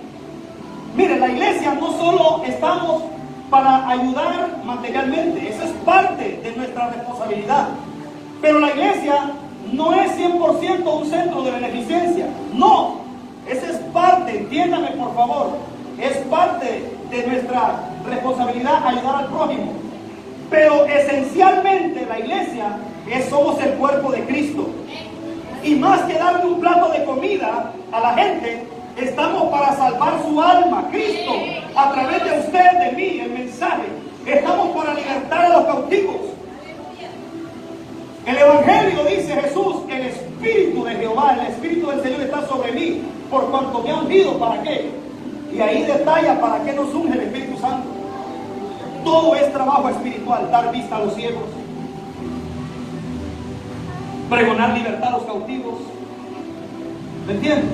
Speaker 1: Miren, la iglesia no solo estamos para ayudar materialmente, eso es parte de nuestra responsabilidad. Pero la iglesia no es 100% un centro de beneficencia. No, esa es parte, entiéndame por favor, es parte de nuestra responsabilidad ayudar al prójimo. Pero esencialmente la iglesia somos el cuerpo de Cristo. Y más que darle un plato de comida a la gente, estamos para salvar su alma. Cristo, a través de usted, de mí, el mensaje, estamos para libertar a los cautivos. El Evangelio dice Jesús, el Espíritu de Jehová, el Espíritu del Señor está sobre mí, por cuanto me ha ungido. ¿Para qué? Y ahí detalla para qué nos unge el Espíritu Santo. Todo es trabajo espiritual, dar vista a los ciegos, pregonar libertad a los cautivos. ¿Me entienden?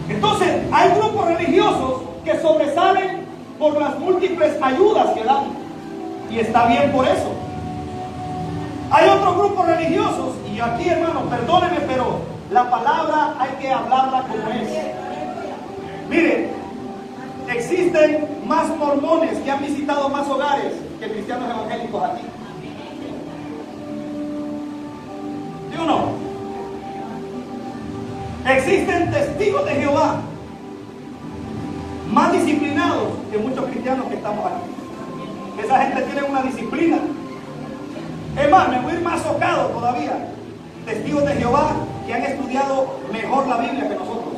Speaker 1: Entonces, hay grupos religiosos que sobresalen por las múltiples ayudas que dan. Y está bien por eso. Hay otros grupos religiosos, y aquí, hermano, perdónenme, pero La palabra hay que hablarla como es. Mire, existen más mormones que han visitado más hogares que cristianos evangélicos aquí. ¿Sí o no? Existen testigos de Jehová más disciplinados que muchos cristianos que estamos aquí. Esa gente tiene una disciplina. Es más, me voy a ir más socado todavía. Testigos de Jehová que han estudiado mejor la Biblia que nosotros.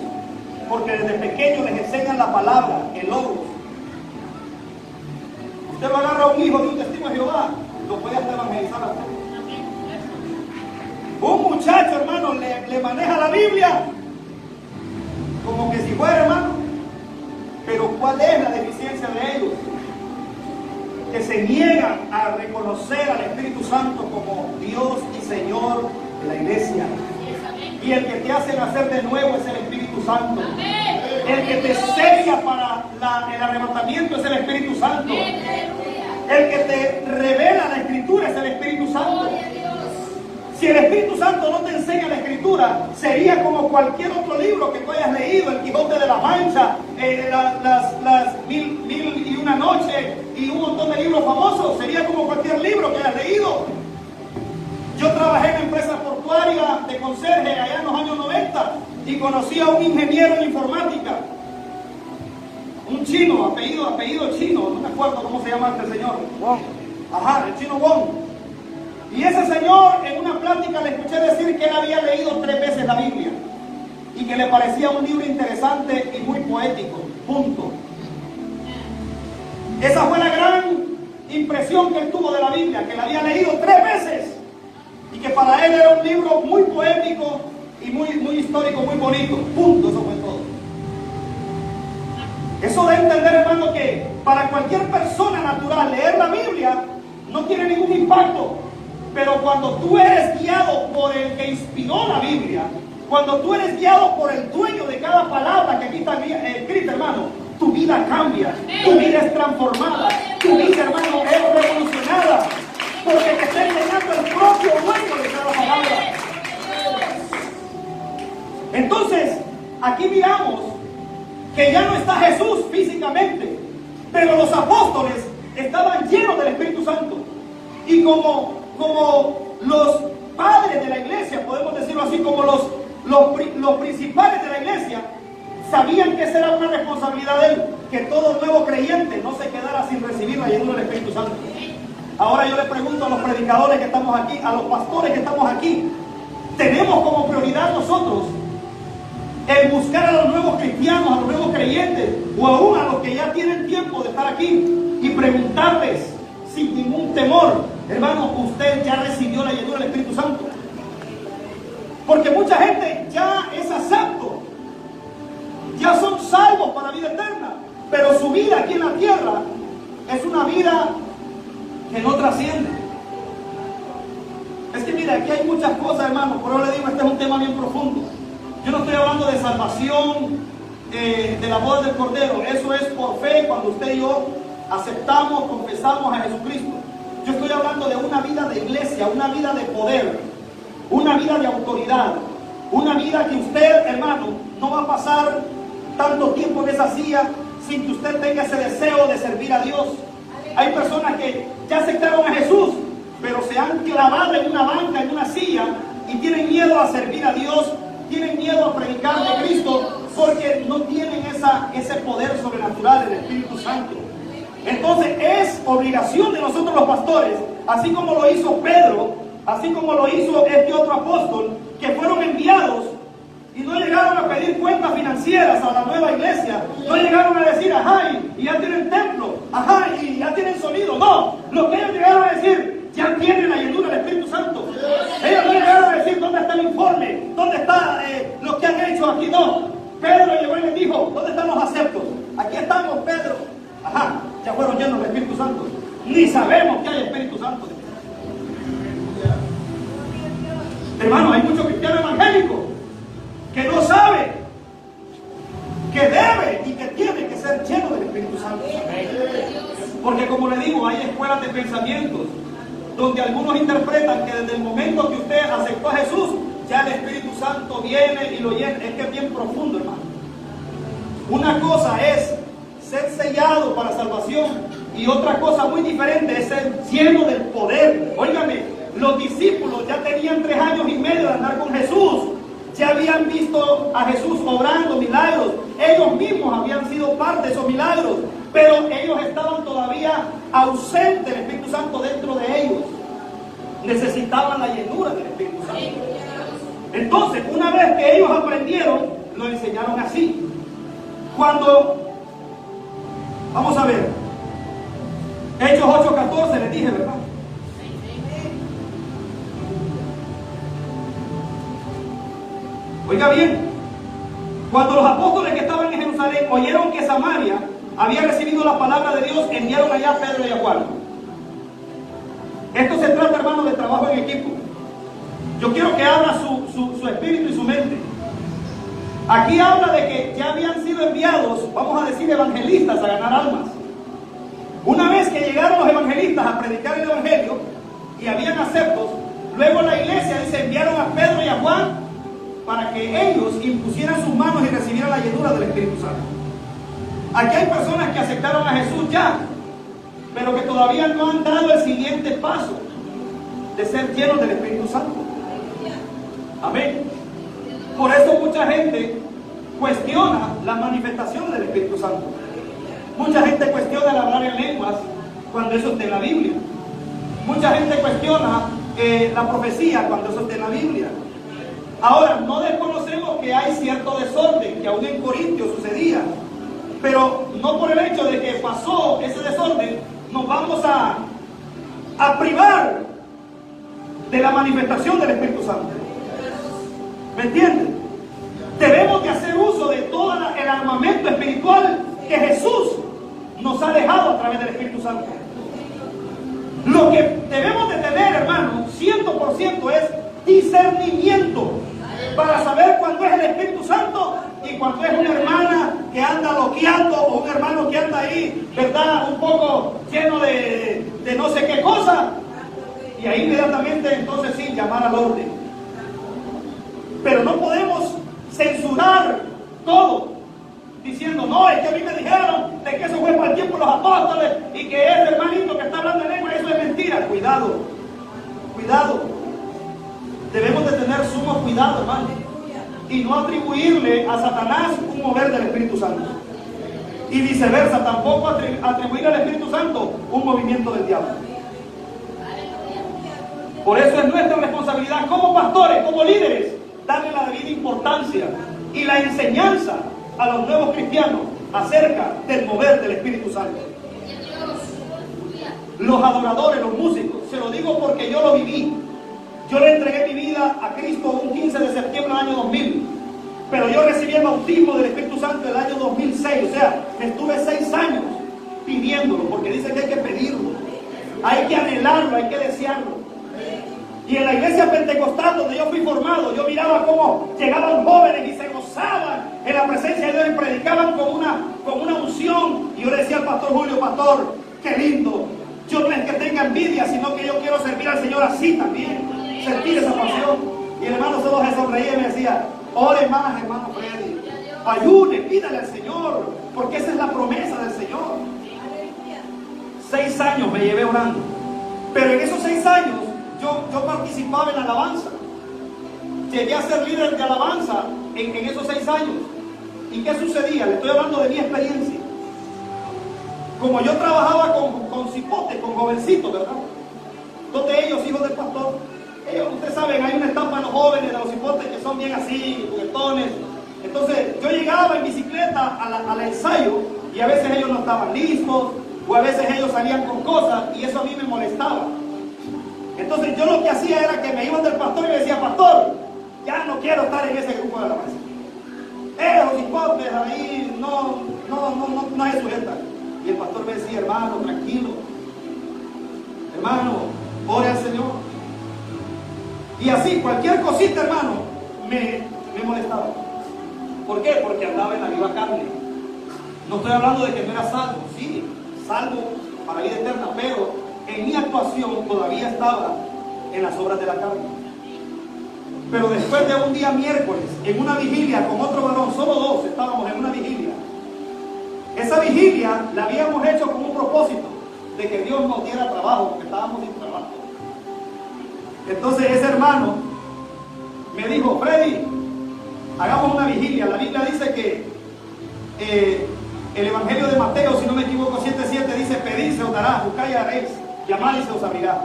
Speaker 1: Porque desde pequeños les enseñan la palabra, el logos. Usted lo agarra a un hijo de un testigo de Jehová, lo puede hasta evangelizar a usted. Un muchacho, hermano, le maneja la Biblia como que si fuera, hermano. Pero ¿cuál es la deficiencia de ellos? Que se niegan a reconocer al Espíritu Santo como Dios y Señor de la iglesia. Y el que te hace nacer de nuevo es el Espíritu Santo. El que te sella para el arrebatamiento es el Espíritu Santo. El que te revela la Escritura es el Espíritu Santo. Si el Espíritu Santo no te enseña la Escritura, sería como cualquier otro libro que tú hayas leído, El Quijote de la Mancha, las mil y una noches y un montón de libros famosos. Sería como cualquier libro que hayas leído. Yo trabajé en una empresa portuaria de conserje allá en los años 90 y conocí a un ingeniero en informática, un chino, apellido chino, no me acuerdo cómo se llama este señor.
Speaker 2: Wong.
Speaker 1: Ajá, el chino Wong. Y ese señor en una plática le escuché decir que él había leído 3 veces la Biblia y que le parecía un libro interesante y muy poético. Punto. Esa fue la gran impresión que él tuvo de la Biblia, que la había leído 3 veces y que para él era un libro muy poético y muy histórico, muy bonito. Punto. Eso fue todo. Eso da a entender, hermano, que para cualquier persona natural leer la Biblia no tiene ningún impacto. Pero cuando tú eres guiado por el que inspiró la Biblia, cuando tú eres guiado por el dueño de cada palabra que aquí está escrita, hermano, tu vida cambia, tu vida es transformada, tu vida, hermano, es revolucionada, porque te está enseñando el propio dueño de cada palabra. Entonces, aquí miramos que ya no está Jesús físicamente, pero los apóstoles estaban llenos del Espíritu Santo. Y como los padres de la iglesia, podemos decirlo así, como los principales de la iglesia, sabían que esa era una responsabilidad de él, que todo nuevo creyente no se quedara sin recibir la llenura del Espíritu Santo. Ahora yo le pregunto a los predicadores que estamos aquí, a los pastores que estamos aquí, ¿tenemos como prioridad nosotros el buscar a los nuevos cristianos, a los nuevos creyentes, o aún a los que ya tienen tiempo de estar aquí, y preguntarles sin ningún temor, hermano, usted ya recibió la llenura del Espíritu Santo? Porque mucha gente ya es acepto, ya son salvos para vida eterna, pero su vida aquí en la tierra es una vida que no trasciende. Es que mira, aquí hay muchas cosas, hermano, por eso le digo, este es un tema bien profundo. Yo no estoy hablando de salvación, de la boda del Cordero. Eso es por fe, cuando usted y yo aceptamos, confesamos a Jesucristo. Yo estoy hablando de una vida de iglesia, una vida de poder, una vida de autoridad, una vida que usted, hermano, no va a pasar tanto tiempo en esa silla sin que usted tenga ese deseo de servir a Dios. Hay personas que ya aceptaron a Jesús, pero se han clavado en una banca, en una silla, y tienen miedo a servir a Dios, tienen miedo a predicar de Cristo, porque no tienen ese poder sobrenatural del Espíritu Santo. Entonces es obligación de nosotros los pastores, así como lo hizo Pedro, así como lo hizo este otro apóstol, que fueron enviados y no llegaron a pedir cuentas financieras a la nueva iglesia, no llegaron a decir, ajá, y ya tienen templo, ajá, y ya tienen sonido. No, lo que ellos llegaron a decir, ya tienen la llenura del Espíritu Santo. Ellos no llegaron a decir, ¿dónde está el informe? ¿Dónde está lo que han hecho aquí? No, Pedro llegó y les dijo, ¿dónde están los aceptos? Aquí estamos, Pedro. Ajá, ya fueron llenos del Espíritu Santo. Ni sabemos que hay Espíritu Santo. Hermano, hay muchos cristianos evangélicos que no saben que debe y que tiene que ser lleno del Espíritu Santo. Porque como le digo, hay escuelas de pensamientos donde algunos interpretan que desde el momento que usted aceptó a Jesús, ya el Espíritu Santo viene y lo llena. Es que es bien profundo, hermano. Una cosa es ser sellado para salvación y otra cosa muy diferente es ser lleno del poder. Óigame, los discípulos ya tenían 3 años y medio de andar con Jesús. Ya habían visto a Jesús obrando milagros. Ellos mismos habían sido parte de esos milagros. Pero ellos estaban todavía ausentes del Espíritu Santo dentro de ellos. Necesitaban la llenura del Espíritu Santo. Entonces, una vez que ellos aprendieron, lo enseñaron así. Vamos a ver, Hechos 8:14 les dije, ¿verdad? Oiga bien, cuando los apóstoles que estaban en Jerusalén oyeron que Samaria había recibido la palabra de Dios, enviaron allá a Pedro y a Juan. Esto se trata, hermano, de trabajo en equipo. Yo quiero que abra su espíritu y su mente. Aquí habla de que ya habían sido enviados, vamos a decir, evangelistas a ganar almas. Una vez que llegaron los evangelistas a predicar el evangelio y habían aceptos, luego la iglesia dice, enviaron a Pedro y a Juan para que ellos impusieran sus manos y recibieran la llenura del Espíritu Santo. Aquí hay personas que aceptaron a Jesús ya, pero que todavía no han dado el siguiente paso de ser llenos del Espíritu Santo. Amén. Por eso mucha gente cuestiona la manifestación del Espíritu Santo. Mucha gente cuestiona el hablar en lenguas cuando eso está en la Biblia. Mucha gente cuestiona la profecía cuando eso está en la Biblia. Ahora, no desconocemos que hay cierto desorden que aún en Corintios sucedía, pero no por el hecho de que pasó ese desorden nos vamos a privar de la manifestación del Espíritu Santo. ¿Me entienden? Debemos de hacer uso de todo el armamento espiritual que Jesús nos ha dejado a través del Espíritu Santo. Lo que debemos de tener, hermano, 100% es discernimiento para saber cuándo es el Espíritu Santo y cuándo es una hermana que anda loqueando o un hermano que anda ahí, ¿verdad? Un poco lleno de no sé qué cosa. Y ahí inmediatamente entonces sí, llamar al orden. Pero no podemos censurar todo diciendo, no, es que a mí me dijeron de que eso fue para el tiempo de los apóstoles y que ese hermanito que está hablando en lengua, eso es mentira. Cuidado, cuidado. Debemos de tener sumo cuidado, hermano, y no atribuirle a Satanás un mover del Espíritu Santo. Y viceversa, tampoco atribuir al Espíritu Santo un movimiento del diablo. Por eso es nuestra responsabilidad como pastores, como líderes, darle la debida importancia y la enseñanza a los nuevos cristianos acerca del mover del Espíritu Santo. Los adoradores, los músicos, se lo digo porque yo lo viví. Yo le entregué mi vida a Cristo un 15 de septiembre del año 2000, pero yo recibí el bautismo del Espíritu Santo el año 2006, o sea, estuve 6 años pidiéndolo, porque dice que hay que pedirlo, hay que anhelarlo, hay que desearlo. Y en la iglesia pentecostal donde yo fui formado, yo miraba cómo llegaban jóvenes y se gozaban en la presencia de Dios y predicaban con una unción. Y yo le decía al pastor Julio, pastor, qué lindo. Yo no es que tenga envidia, sino que yo quiero servir al Señor así también, sentir esa pasión. Y el hermano solo se sonreía y me decía, ore más, hermano Freddy, ayune, pídale al Señor, porque esa es la promesa del Señor. 6 años me llevé orando, pero en esos 6 años yo participaba en la alabanza. Llegué a ser líder de alabanza en esos 6 años. ¿Y qué sucedía? Le estoy hablando de mi experiencia. Como yo trabajaba con cipotes, con jovencitos, ¿verdad? Todos ellos, hijos del pastor. Ellos, ustedes saben, hay una etapa en los jóvenes de los cipotes que son bien así, juguetones. Entonces, yo llegaba en bicicleta al ensayo y a veces ellos no estaban listos, o a veces ellos salían con cosas y eso a mí me molestaba. Entonces yo lo que hacía era que me iba del pastor y le decía, pastor, ya no quiero estar en ese grupo de alabanza. Los cipotes ahí no es sujeta. Y el pastor me decía, hermano, tranquilo. Hermano, ore al Señor. Y así, cualquier cosita, hermano, me molestaba. ¿Por qué? Porque andaba en la viva carne. No estoy hablando de que no era salvo. Sí, salvo para vida eterna, pero en mi actuación todavía estaba en las obras de la carne. Pero después de un día miércoles, en una vigilia con otro varón, solo dos estábamos en una vigilia. Esa vigilia la habíamos hecho con un propósito de que Dios nos diera trabajo, porque estábamos sin trabajo. Entonces ese hermano me dijo: Freddy, hagamos una vigilia. La Biblia dice que el Evangelio de Mateo, si no me equivoco, 7:7 dice: pedid, se os dará, buscad y haréis, llamad y se os abrirá.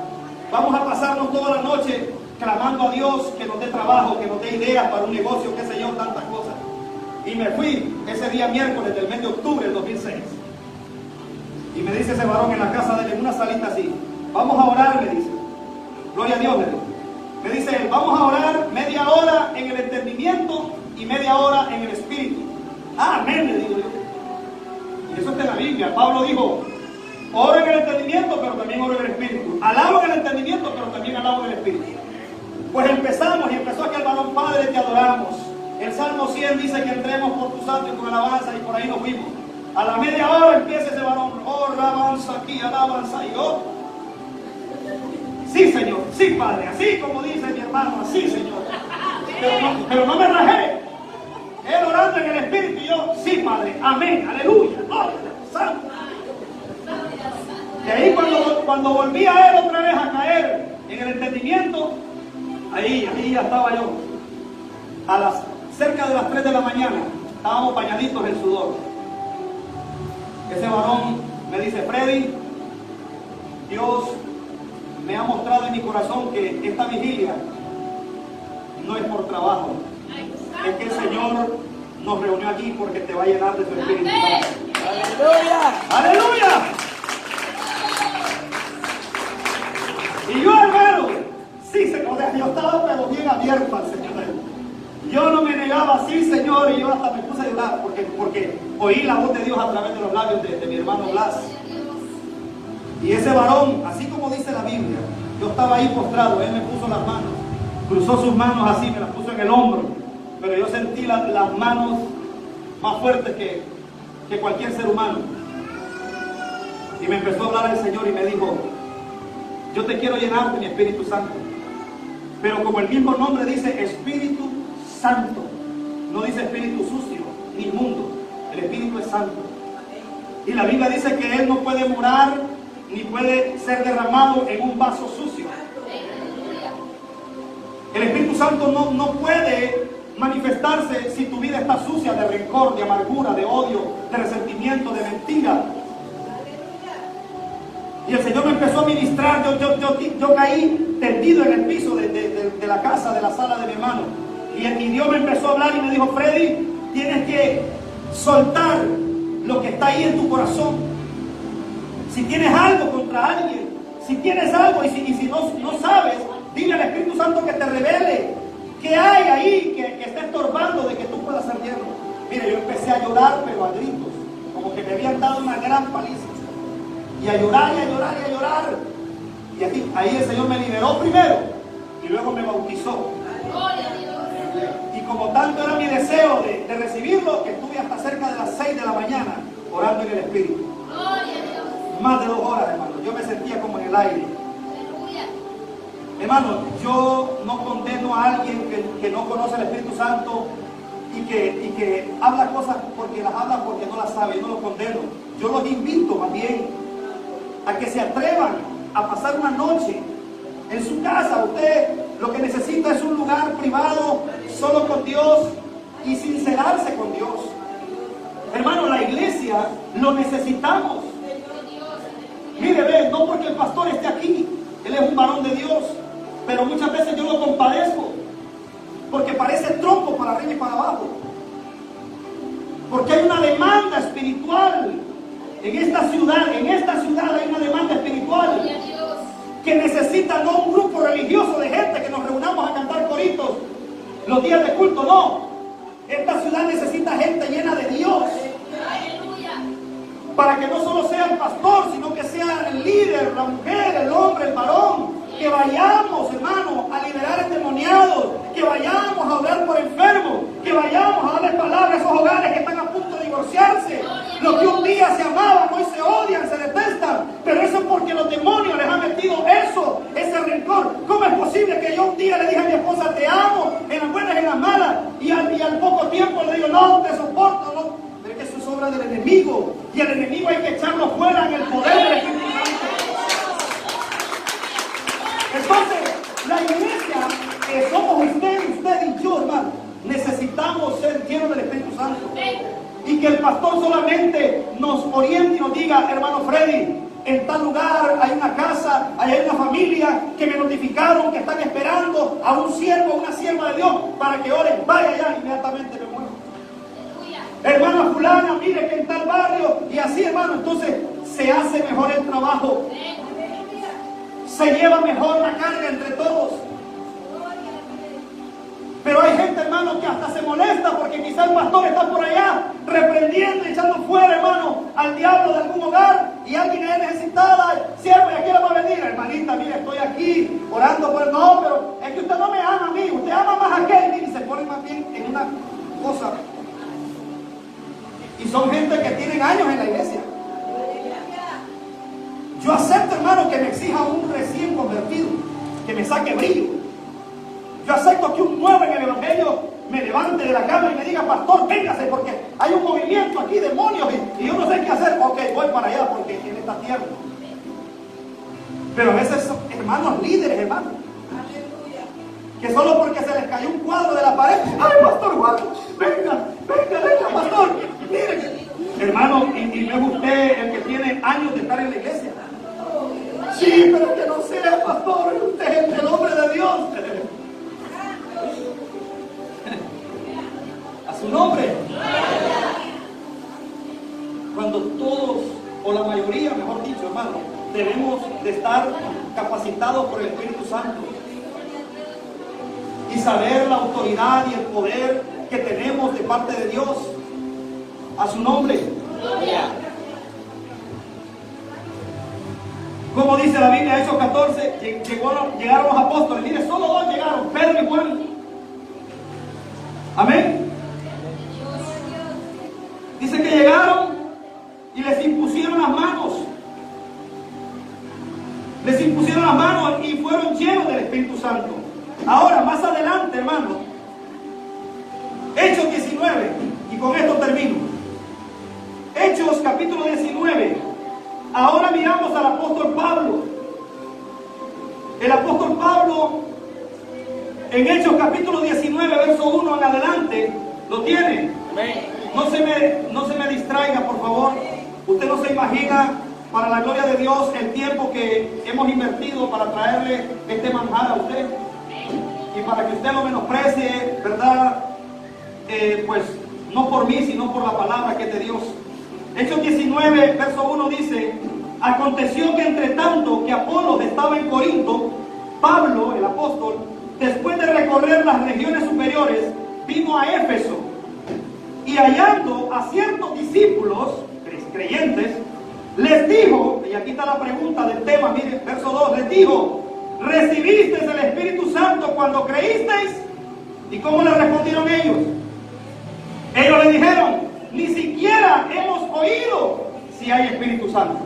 Speaker 1: Vamos a pasarnos toda la noche clamando a Dios que nos dé trabajo, que nos dé ideas para un negocio, qué sé yo, tantas cosas. Y me fui ese día miércoles del mes de octubre del 2006. Y me dice ese varón en la casa de él, en una salita así: vamos a orar, me dice. Gloria a Dios, le digo. Me dice él: vamos a orar media hora en el entendimiento y media hora en el espíritu. Ah, amén, le digo yo. Y eso está en la Biblia. Pablo dijo: oro en el entendimiento, pero también oro en el espíritu. Alabo en el entendimiento, pero también alabo en el espíritu. Pues empezamos, y empezó aquel varón: Padre, te adoramos. El Salmo 100 dice que entremos por tu santo y tu alabanza, y por ahí nos fuimos. A la media hora empieza ese varón: oh, alabanza aquí, alabanza. Y yo: sí, Señor, sí, Padre, así como dice mi hermano, así, Señor. Pero no me rajé. Él orando en el espíritu y yo: sí, Padre, amén, aleluya, gloria, santo. Y ahí cuando volví a él otra vez a caer en el entendimiento, ahí ya estaba yo. Cerca de las 3 de la mañana, estábamos bañaditos en sudor. Ese varón me dice: Freddy, Dios me ha mostrado en mi corazón que esta vigilia no es por trabajo. Es que el Señor nos reunió aquí porque te va a llenar de su Espíritu Santo.
Speaker 2: ¡Aleluya!
Speaker 1: ¡Aleluya! Y yo, hermano, sí, Señor, yo estaba pero bien abierto al Señor. Yo no me negaba: sí, Señor, y yo hasta me puse a llorar porque oí la voz de Dios a través de los labios de mi hermano Blas. Y ese varón, así como dice la Biblia, yo estaba ahí postrado, él me puso las manos, cruzó sus manos así, me las puso en el hombro, pero yo sentí las manos más fuertes que cualquier ser humano. Y me empezó a hablar el Señor y me dijo: yo te quiero llenar de mi Espíritu Santo. Pero como el mismo nombre dice, Espíritu Santo, no dice espíritu sucio ni inmundo. El Espíritu es santo. Y la Biblia dice que Él no puede morar ni puede ser derramado en un vaso sucio. El Espíritu Santo no puede manifestarse si tu vida está sucia de rencor, de amargura, de odio, de resentimiento, de mentira. Y el Señor me empezó a ministrar. Yo caí tendido en el piso de la casa, de la sala de mi hermano. Y Dios me empezó a hablar y me dijo: Freddy, tienes que soltar lo que está ahí en tu corazón. Si tienes algo contra alguien, si tienes algo y si no sabes, dile al Espíritu Santo que te revele qué hay ahí que está estorbando de que tú puedas ser lleno. Mire, yo empecé a llorar, pero a gritos, como que me habían dado una gran paliza. Y a llorar, y a llorar, y a llorar. Y ahí el Señor me liberó primero y luego me bautizó. Y como tanto era mi deseo de recibirlo, que estuve hasta cerca de las 6 de la mañana orando en el Espíritu. Más de 2 horas, hermano. Yo me sentía como en el aire. Hermano, yo no condeno a alguien que no conoce el Espíritu Santo y que habla cosas porque las habla porque no las sabe. Yo no los condeno. Yo los invito más bien a que se atrevan a pasar una noche en su casa. Usted lo que necesita es un lugar privado, solo con Dios y sincerarse con Dios. Hermano, la iglesia lo necesitamos. Mire, ve, no porque el pastor esté aquí, él es un varón de Dios, pero muchas veces yo lo compadezco porque parece tronco para arriba y para abajo. Porque hay una demanda espiritual en esta ciudad hay una demanda espiritual que necesita no un grupo religioso de gente que nos reunamos a cantar coritos los días de culto, no. Esta ciudad necesita gente llena de Dios. Para que no solo sea el pastor, sino que sea el líder, la mujer, el hombre, el varón. Que vayamos, hermano, a liberar endemoniados, que vayamos a orar por enfermos, que vayamos a darles palabras a esos hogares que están a punto de divorciarse. Los que un día se amaban, hoy se odian, se detestan, pero eso es porque los demonios les han metido eso, ese rencor. ¿Cómo es posible posible que yo un día le dije a mi esposa, te amo, en las buenas y en las malas, y al poco tiempo le digo, no, te soporto, no? Pero es que eso es obra del enemigo, y al enemigo hay que echarlo fuera en el poder del Espíritu Santo. Entonces, la iglesia que somos usted y yo, hermano, necesitamos ser llenos del Espíritu Santo. Y que el pastor solamente nos oriente y nos diga, hermano Freddy, en tal lugar hay una casa, hay una familia que me notificaron que están esperando a un siervo, una sierva de Dios para que oren. Vaya allá, inmediatamente me muero. Hermana fulana, mire que en tal barrio, y así, hermano, entonces se hace mejor el trabajo. Se lleva mejor la carga entre todos. Pero hay gente, hermano, que hasta se molesta porque quizá el pastor está por allá reprendiendo y echando fuera, hermano, al diablo de algún hogar, y alguien es necesitada, siervo, ¿y a quién le va a venir? Hermanita, mire, estoy aquí orando por... No, pero es que usted no me ama a mí, usted ama más a aquel, y se pone más bien en una cosa. Y son gente que tienen años en la iglesia. Yo acepto, hermano, que me exija un recién convertido, que me saque brillo. Yo acepto que un nuevo en el evangelio me levante de la cama y me diga, pastor, véngase, porque hay un movimiento aquí, demonios, y yo no sé qué hacer. Ok, voy para allá, porque en esta tierra. Pero a veces son hermanos líderes, hermanos, que solo porque se les cayó un cuadro de la pared, ay, pastor Juan, venga, pastor, mire. Hermano, y no es usted el que tiene años de estar en la iglesia. Sí, pero que no sea, pastor, usted es el hombre de Dios. A su nombre. Cuando todos, o la mayoría, mejor dicho, hermano, debemos de estar capacitados por el Espíritu Santo y saber la autoridad y el poder que tenemos de parte de Dios. A su nombre. Como dice la Biblia, Hechos 14, llegaron los apóstoles. Mire, solo dos llegaron, Pedro y Juan. Amén. Dice que llegaron y les impusieron las manos. Les impusieron las manos y fueron llenos del Espíritu Santo. Ahora, más adelante, hermano, Hechos 19, y con esto termino. Hechos capítulo 19. Ahora miramos al apóstol Pablo. El apóstol Pablo, en Hechos capítulo 19, verso 1 en adelante, ¿lo tiene? No se me distraiga, por favor. Usted no se imagina, para la gloria de Dios, el tiempo que hemos invertido para traerle este manjar a usted. Y para que usted lo menosprecie, ¿verdad? Pues no por mí, sino por la palabra que es de Dios. Hechos 19, verso 1 dice: aconteció que entre tanto que Apolos estaba en Corinto, Pablo, el apóstol, después de recorrer las regiones superiores, vino a Éfeso, y hallando a ciertos discípulos creyentes, les dijo, y aquí está la pregunta del tema, mire, verso 2, les dijo: ¿recibisteis el Espíritu Santo cuando creísteis? ¿Y cómo le respondieron ellos? Ellos le dijeron: ni siquiera hemos oído si hay Espíritu Santo.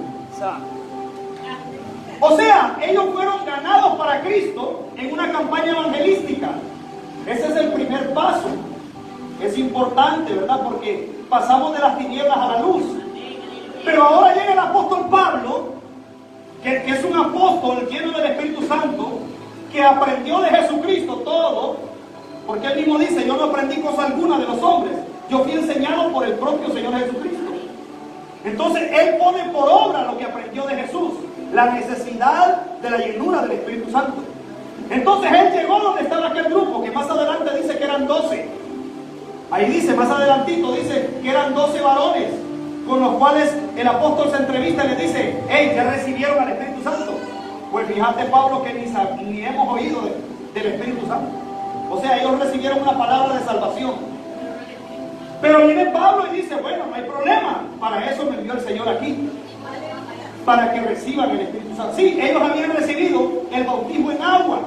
Speaker 1: O sea, ellos fueron ganados para Cristo en una campaña evangelística. Ese es el primer paso. Es importante, ¿verdad? Porque pasamos de las tinieblas a la luz. Pero ahora llega el apóstol Pablo, que es un apóstol lleno del Espíritu Santo, que aprendió de Jesucristo todo, porque él mismo dice: yo no aprendí cosa alguna de los hombres, yo fui enseñado por el propio Señor Jesucristo. Entonces él pone por obra lo que aprendió de Jesús, la necesidad de la llenura del Espíritu Santo. Entonces él llegó donde estaba aquel grupo, que más adelante dice que eran 12. Ahí dice, más adelantito dice que eran 12 varones, con los cuales el apóstol se entrevista y les dice: hey, ¿ya recibieron al Espíritu Santo? Pues fíjate, Pablo, que ni hemos oído del Espíritu Santo. O sea, ellos recibieron una palabra de salvación. Pero viene Pablo y dice: bueno, no hay problema, para eso me envió el Señor aquí, para que reciban el Espíritu Santo. Sí, ellos habían recibido el bautismo en agua,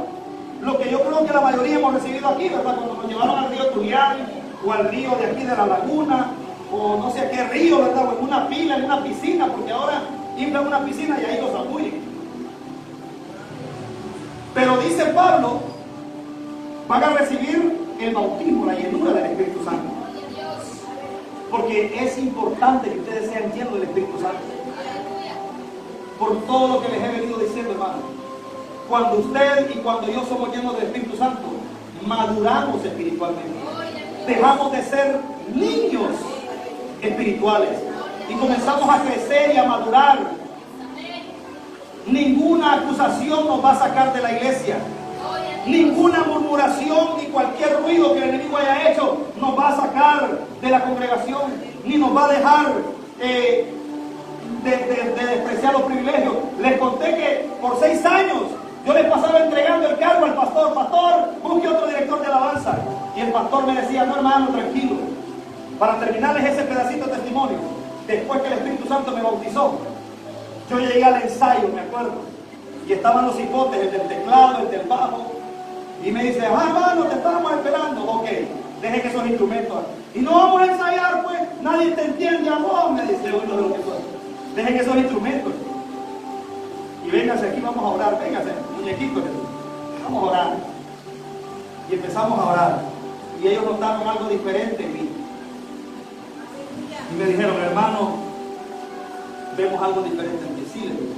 Speaker 1: lo que yo creo que la mayoría hemos recibido aquí, ¿verdad? Cuando nos llevaron al río Tulián, o al río de aquí de la laguna, o no sé a qué río, ¿verdad? O en una pila, en una piscina, porque ahora inflan una piscina y ahí los zambullen. Pero dice Pablo, van a recibir el bautismo, la llenura del Espíritu Santo. Porque es importante que ustedes sean llenos del Espíritu Santo. Por todo lo que les he venido diciendo, hermano. Cuando usted y cuando yo somos llenos del Espíritu Santo, maduramos espiritualmente. Dejamos de ser niños espirituales y comenzamos a crecer y a madurar. Ninguna acusación nos va a sacar de la iglesia. Ninguna murmuración ni cualquier ruido que el enemigo haya hecho nos va a sacar de la congregación, ni nos va a dejar de despreciar los privilegios. Les conté que por 6 años yo les pasaba entregando el cargo al pastor. Pastor, busque otro director de alabanza. Y el pastor me decía, no, hermano, tranquilo. Para terminarles ese pedacito de testimonio, después que el Espíritu Santo me bautizó, yo llegué al ensayo, me acuerdo, y estaban los hipotes, el del teclado, el del bajo, y me dice, hermano, te estábamos esperando. Ok, deje que esos instrumentos, y no vamos a ensayar, pues, nadie te entiende, amor, me dice uno de los que son. Dejen esos instrumentos, y véngase aquí, vamos a orar, véngase, muñequito, vamos a orar. Y empezamos a orar, y ellos notaron algo diferente en mí. Y me dijeron, hermano, vemos algo diferente en ti. Sí, le digo.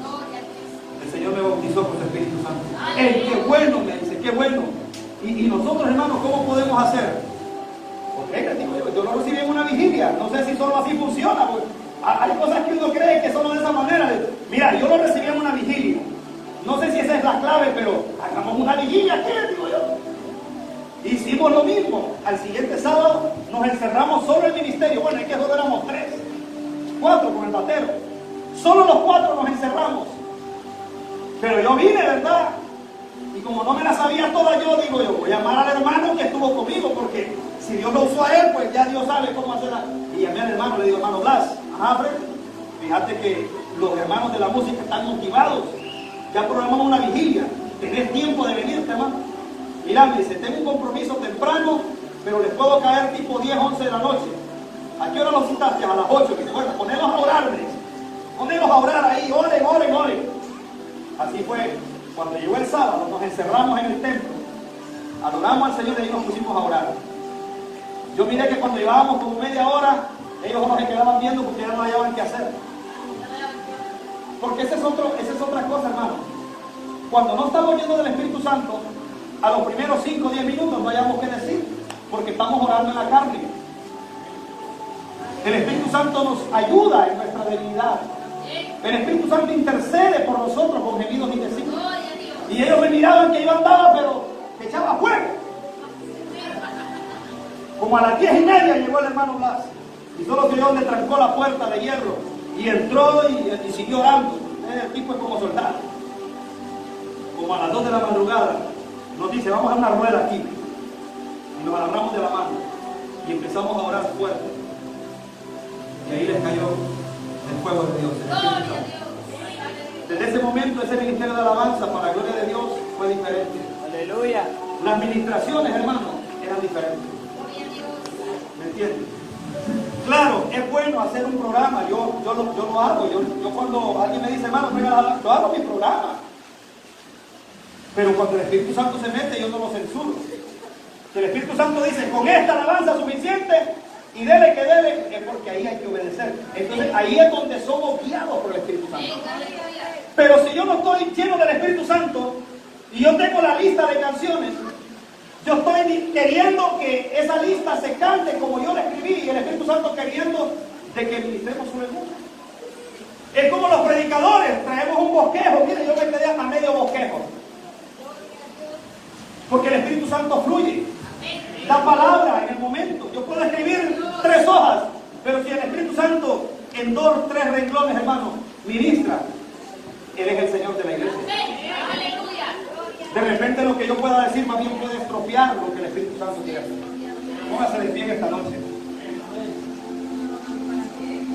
Speaker 1: El Señor me bautizó con su Espíritu Santo. Qué bueno, me dice, qué bueno. Y nosotros, hermanos, ¿cómo podemos hacer? Ok, les digo yo lo recibí en una vigilia. No sé si solo así funciona. Hay cosas que uno cree que son de esa manera. Mira, yo lo recibí en una vigilia. No sé si esa es la clave, pero hagamos una vigilia aquí, les digo yo. Hicimos lo mismo. Al siguiente sábado nos encerramos solo en el ministerio. Bueno, es que solo éramos 3, 4 con el batero. Solo los 4 nos encerramos. Pero yo vine, ¿verdad? Y como no me la sabía toda, yo digo, yo voy a llamar al hermano que estuvo conmigo, porque si Dios lo usó a él, pues ya Dios sabe cómo hacerla. Y llamé al hermano, le digo, hermano Blas, Fred, fíjate que los hermanos de la música están motivados. Ya programamos una vigilia. ¿Tenés tiempo de venirte, hermano? Mira, me dice, tengo un compromiso temprano, pero les puedo caer tipo 10, 11 de la noche. ¿A qué hora los citaste? A las 8. Que bueno, ponelos a orar, me dice. Ponelos a orar ahí, oren, oren, oren. Así fue. Cuando llegó el sábado, nos encerramos en el templo, adoramos al Señor y ahí nos pusimos a orar. Yo miré que cuando llevábamos como media hora, ellos no se quedaban viendo porque ya no hallaban qué hacer. Porque esa es otra cosa, hermano. Cuando no estamos yendo del Espíritu Santo, a los primeros 5 o 10 minutos no hayamos qué decir, porque estamos orando en la carne. El Espíritu Santo nos ayuda en nuestra debilidad. El Espíritu Santo intercede por nosotros con gemidos indecibles. Y ellos me miraban que yo andaba, pero que echaba fuego. Como a las 10:30 llegó el hermano Blas. Y solo que yo le trancó la puerta de hierro. Y entró y siguió orando. El tipo es como soldado. Como a las 2 de la madrugada nos dice, vamos a una rueda aquí. Y nos agarramos de la mano. Y empezamos a orar fuerte. Y ahí les cayó el fuego de Dios. Desde ese momento, ese ministerio de alabanza para la gloria de Dios fue diferente.
Speaker 2: Aleluya.
Speaker 1: Las ministraciones, hermanos, eran diferentes. ¿Me entiendes? Claro, es bueno hacer un programa. Yo lo hago. Yo cuando alguien me dice, hermano, yo hago mi programa. Pero cuando el Espíritu Santo se mete, yo no lo censuro. Si el Espíritu Santo dice, con esta alabanza suficiente, y dele que dele, es porque ahí hay que obedecer. Entonces ahí es donde somos guiados por el Espíritu Santo. Pero si yo no estoy lleno del Espíritu Santo y yo tengo la lista de canciones, yo estoy queriendo que esa lista se cante como yo la escribí, y el Espíritu Santo queriendo de que ministremos sobre el mundo. Es como los predicadores, traemos un bosquejo. Mire, yo me quedé a medio bosquejo, porque el Espíritu Santo fluye, da palabra en el momento. Yo puedo escribir 3 hojas, pero si el Espíritu Santo en 2 o 3 renglones, hermano, ministra, Él es el Señor de la iglesia. De repente lo que yo pueda decir más bien puede estropear lo que el Espíritu Santo quiere hacer. Póngase de pie esta noche.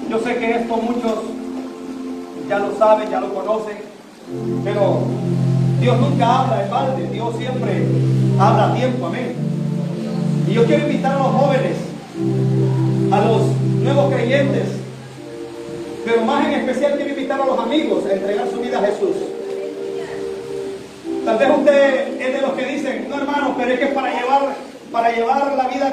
Speaker 1: Yo sé que esto muchos ya lo saben, ya lo conocen, pero Dios nunca habla en balde. Dios siempre habla a tiempo, amén. Y yo quiero invitar a los jóvenes, a los nuevos creyentes, pero más en especial quiero invitar a los amigos a entregar su vida a Jesús. Tal vez usted es de los que dicen, no hermano, pero es que para llevar la vida